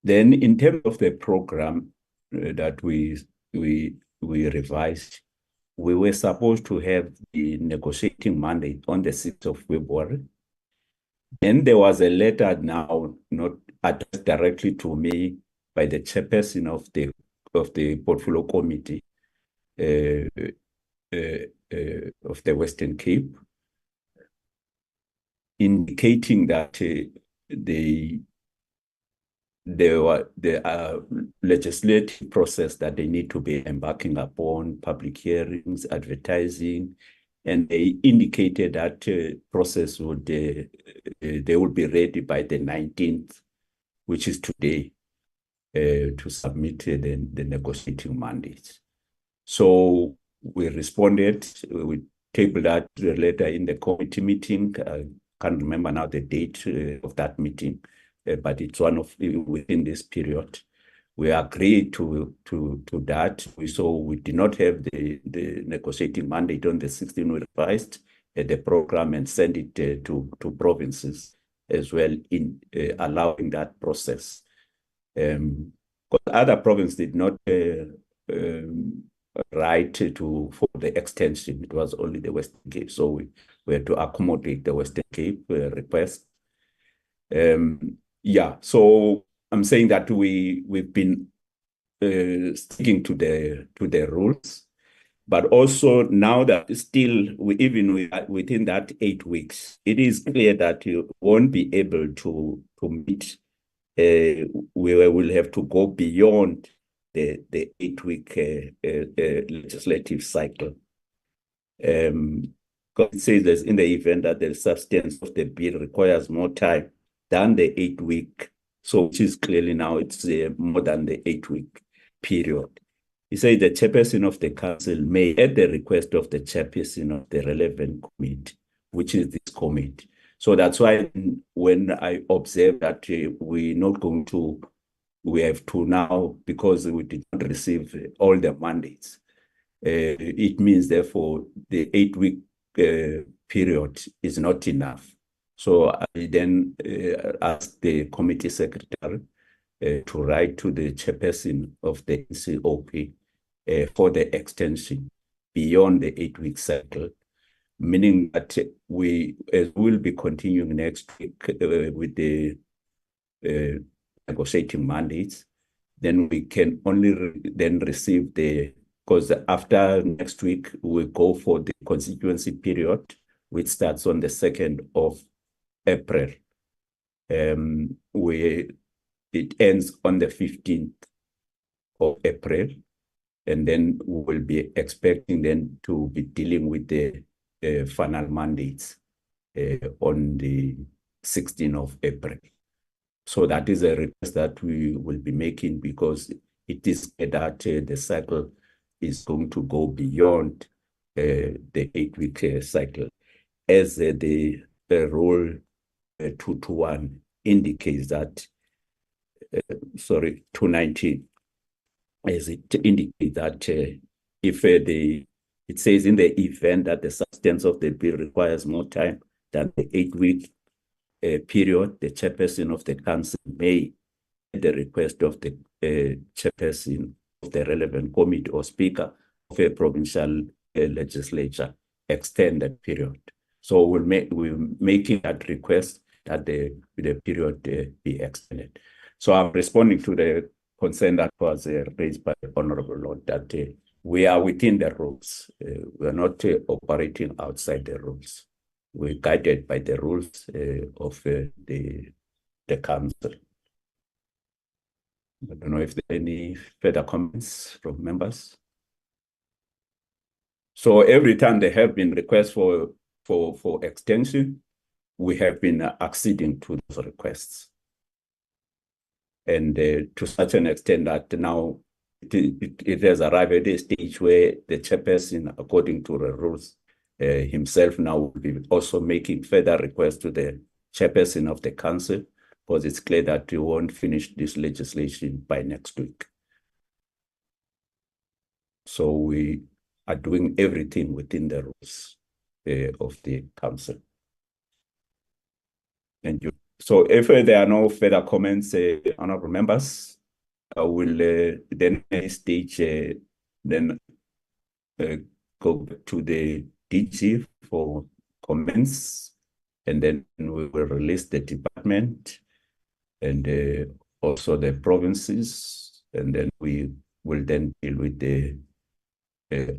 Then, in terms of the program that we revised, we were supposed to have the negotiating mandate on the 6th of February. Then there was a letter now not addressed directly to me by the chairperson of the portfolio committee of the Western Cape, indicating that the legislative process that they need to be embarking upon, public hearings, advertising, and they indicated that process would they will be ready by the 19th, which is today, to submit the negotiating mandate. So we responded. We tabled that letter in the committee meeting. I can't remember now the date of that meeting, but it's one of within this period. We agreed to that. We did not have the negotiating mandate on the 16th. We revised the program and sent it to provinces as well, in allowing that process. Because other provinces did not write for the extension. It was only the Western Cape. So we had to accommodate the Western Cape request. Yeah, so I'm saying that we've been sticking to the rules, but also now that still even within that 8 weeks, it is clear that you won't be able to meet. We will have to go beyond the 8-week legislative cycle. Because it says that in the event that the substance of the bill requires more time than the 8-week So which is clearly now it's more than the 8-week period. He said the chairperson of the council may, at the request of the chairperson of the relevant committee, which is this committee. So that's why when I observe that we're not going to, we have to now, because we did not receive all the mandates, it means therefore the 8-week period is not enough. So I then asked the committee secretary to write to the chairperson of the NCOP for the extension beyond the 8-week cycle, meaning that we will be continuing next week with the negotiating mandates. Then we can only then receive the, because after next week, we go for the constituency period, which starts on the 2nd of April. It ends on the 15th of April. And then we will be expecting then to be dealing with the final mandates on the 16th of April. So that is a request that we will be making, because it is that the cycle is going to go beyond the 8-week cycle, as the rule 221 indicates that, 219, as it indicates that if it says in the event that the substance of the bill requires more time than the 8-week period, the chairperson of the council may, at the request of the chairperson of the relevant committee or speaker of a provincial legislature, extend that period. So we're making that request that the period be extended. So I'm responding to the concern that was raised by the Honorable Lord, that we are within the rules. We are not operating outside the rules. We're guided by the rules of the council. I don't know if there are any further comments from members. So every time there have been requests for extension, we have been acceding to those requests. And to such an extent that now it has arrived at a stage where the chairperson, according to the rules, himself now will be also making further requests to the chairperson of the council, because it's clear that we won't finish this legislation by next week. So we are doing everything within the rules of the council. Thank you. So if there are no further comments, honorable members, I will then stage then go to the DG for comments, and then we will release the department and also the provinces, and then we will then deal with the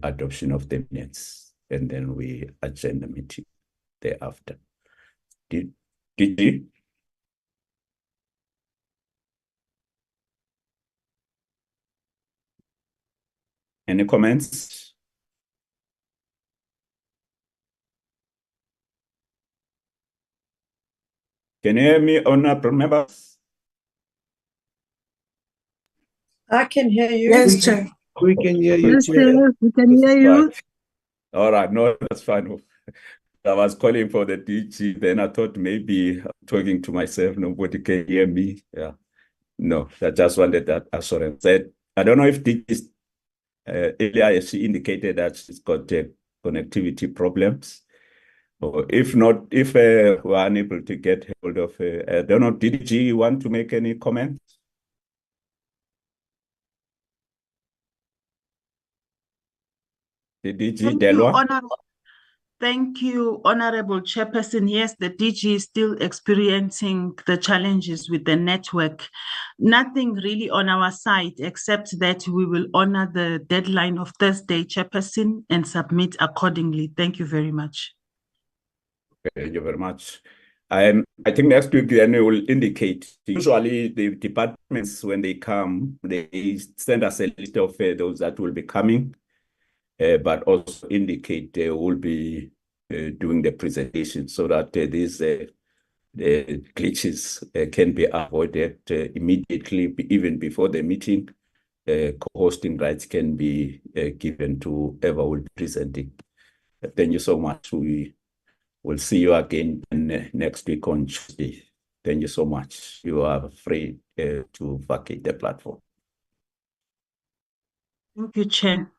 adoption of the minutes, and then we adjourn the meeting thereafter. DG? Any comments? Can you hear me, honorable members? I can hear you. Yes, Chair. We can hear you, Yes, Chair. sir, we can hear you. Right. All right, no, that's fine. I was calling for the DG, then I thought maybe I'm talking to myself, nobody can hear me. Yeah. No, I just wanted that assurance. I don't know if DG earlier she indicated that she's got connectivity problems. Or if not, if we're unable to get hold of her, I don't know, DG, you want to make any comments? The DG, Thank you, Delwa? Thank you, Honorable Chairperson. Yes, the DG is still experiencing the challenges with the network. Nothing really on our side, except that we will honor the deadline of Thursday, Chairperson, and submit accordingly. Thank you very much. Thank you very much. I think next week then we will indicate. Usually the departments, when they come, they send us a list of those that will be coming, but also indicate they will be doing the presentation, so that these glitches can be avoided immediately, even before the meeting. Co-hosting rights can be given to whoever will be presenting. Thank you so much. We will see you again next week on Tuesday. Thank you so much. You are free to vacate the platform. Thank you, Chair.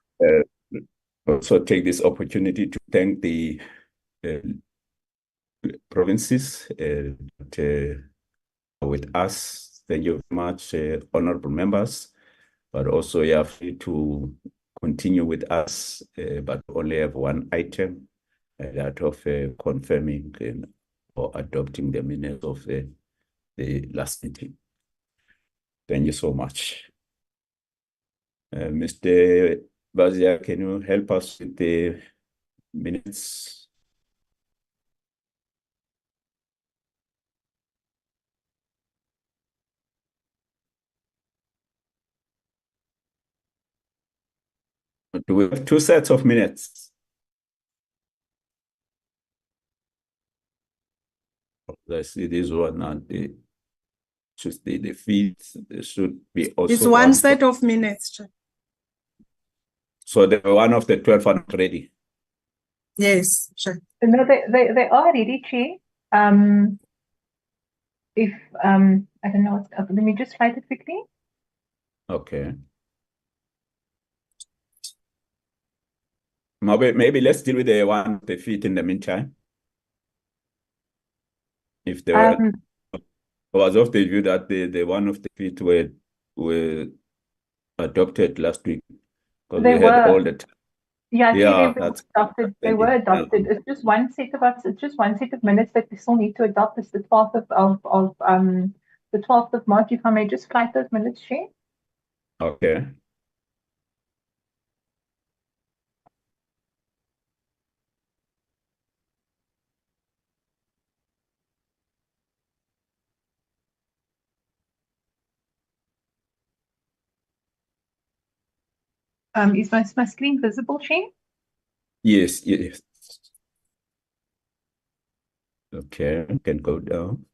Also take this opportunity to thank the provinces that are with us. Thank you very much, honorable members, but also you are free to continue with us, but only have one item, that of confirming or adopting the minutes of the last meeting. Thank you so much. Mr. Bazia, can you help us with the minutes? Do we have two sets of minutes? I see this one and the Tuesday, the 5th. There should be also It's one set of minutes, Chair. So the one of the 12th one ready. Yes, Chair. No, they are ready, Chair. If I don't know, let me just write it quickly. Okay. Maybe let's deal with the one with the 5th in the meantime. If there were, I was of the view that the one of the 5th were adopted last week because They we had were. all the time. Yeah, Yeah, they were that's adopted. They were adopted. It's just one set of minutes that we still need to adopt. It's the 12th the 12th of March. If I may just write those minutes, Chair. Okay. Is my screen visible, Chair? Yes, yes. Okay, we can go down.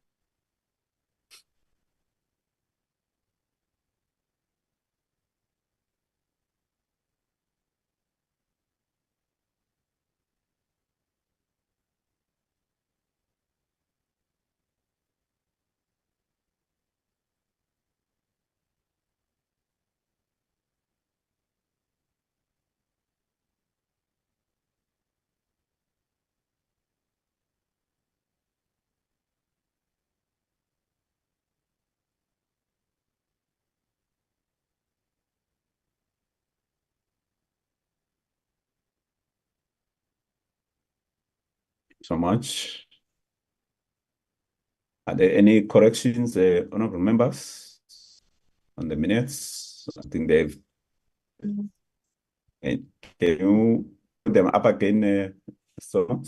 So much. Are there any corrections, honorable members, on the minutes? I think they've. Can you put them up again, so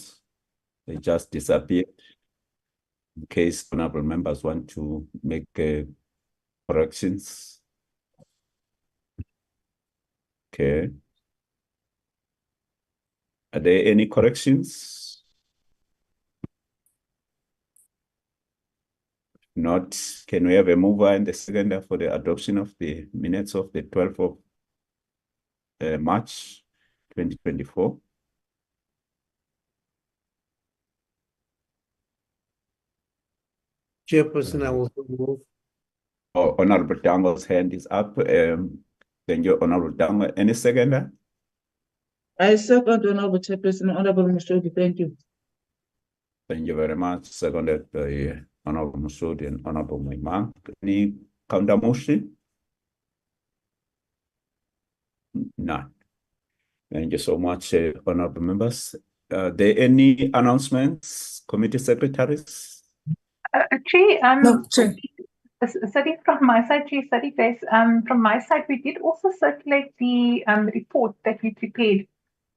they just disappeared? In case honorable members want to make corrections. Okay. Are there any corrections? Not, can we have a mover and the seconder for the adoption of the minutes of the 12th of March 2024? Chairperson, I will move. Oh, Honorable Dango's hand is up. Thank you, Honorable Dango. Any seconder? I second Honorable Chairperson, Honorable Moshood. Thank you. Thank you very much. Seconded by Honorable Moshood and Honorable Moimang. Any counter motion? None. Thank you so much, honorable members. Are there any announcements, committee secretaries? Chair, No, Chair. Sadi, from my side, Chair, Sadi, from my side, we did also circulate the report that we prepared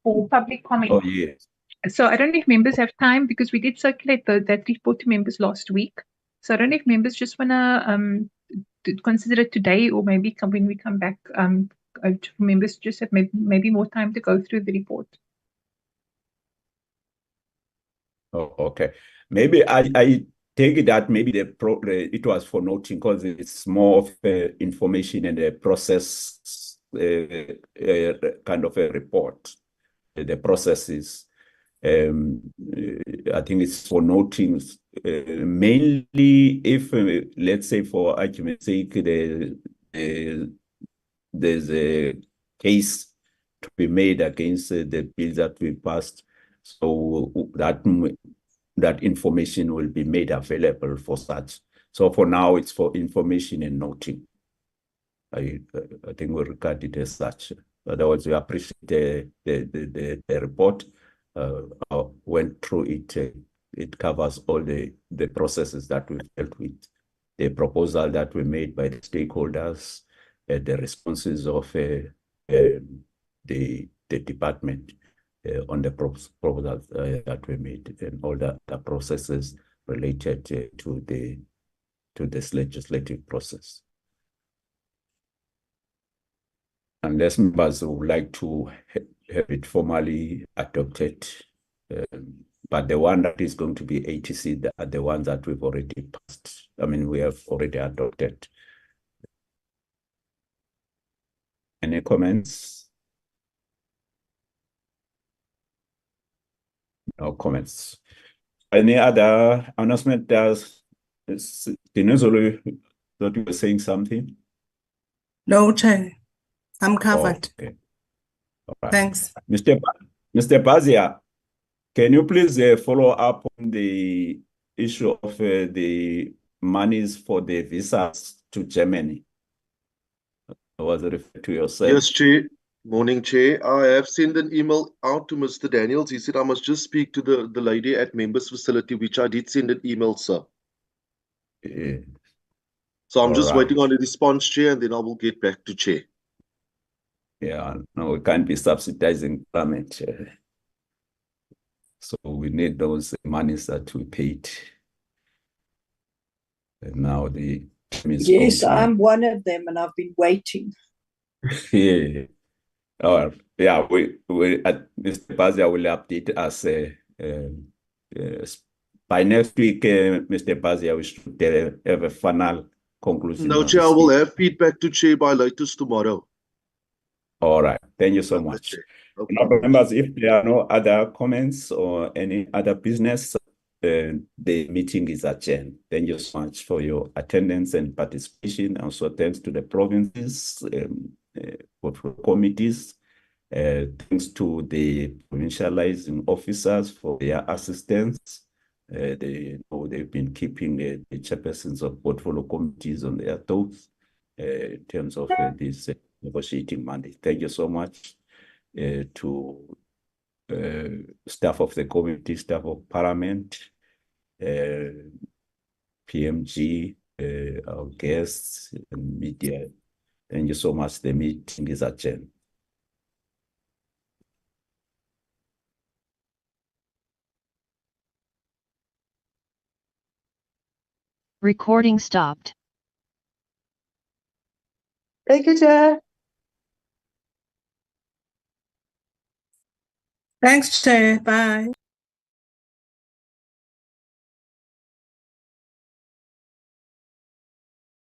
for public comment. Oh, yes. So I don't know if members have time because we did circulate that report to members last week. So I don't know if members just want to consider it today or maybe when we come back, members just have maybe more time to go through the report. Oh, okay. Maybe I take it that maybe it was for noting because it's more of information and a process kind of a report. The processes, I think it's for noting mainly if, let's say for argument's sake, there's a case to be made against the bill that we passed. So that information will be made available for such. So for now, it's for information and noting. I think we regard it as such. Otherwise, we appreciate the report. Went through it. It covers all the processes that we've dealt with, the proposal that were made by the stakeholders, the responses of the department on the proposals that were made, and all the processes related to this legislative process. Unless members would like to have it formally adopted, but the one that is going to be ATC are the ones that we've already passed. I mean, we have already adopted. Any comments? No comments. Any other announcement? Dinozolo, thought you were saying something? No, Chair. I'm covered. Oh, okay. All right. Thanks. Mr. Bazia, can you please follow up on the issue of the monies for the visas to Germany? I was referred to yourself. Yes, Chair. Morning, Chair. I have sent an email out to Mr. Daniels. He said I must just speak to the lady at members facility, which I did send an email, sir. Yeah. So I'm All just right. waiting on the response, Chair, and then I will get back to Chair. Yeah, no, we can't be subsidizing government. So we need those monies that we paid. And now the time is Yes, going to I'm one of them, and I've been waiting. yeah. Yeah, we Mr. Bazia will update us by next week, Mr. Bazia, we should have a final conclusion. No, on Chair, I this will issue. have feedback to Chair by latest tomorrow. All right, thank you so much. Now, members, if there are no other comments or any other business, the meeting is adjourned. Thank you so much for your attendance and participation. Also, thanks to the provinces, committees. Thanks to the provincial liaison officers for their assistance. They've been keeping the chairpersons of portfolio committees on their toes in terms of this negotiating mandate. Thank you so much to staff of the committee, staff of Parliament, PMG, our guests, and media. Thank you so much. The meeting is adjourned. Recording stopped. Thank you, Chair. Thanks, Chair. Bye.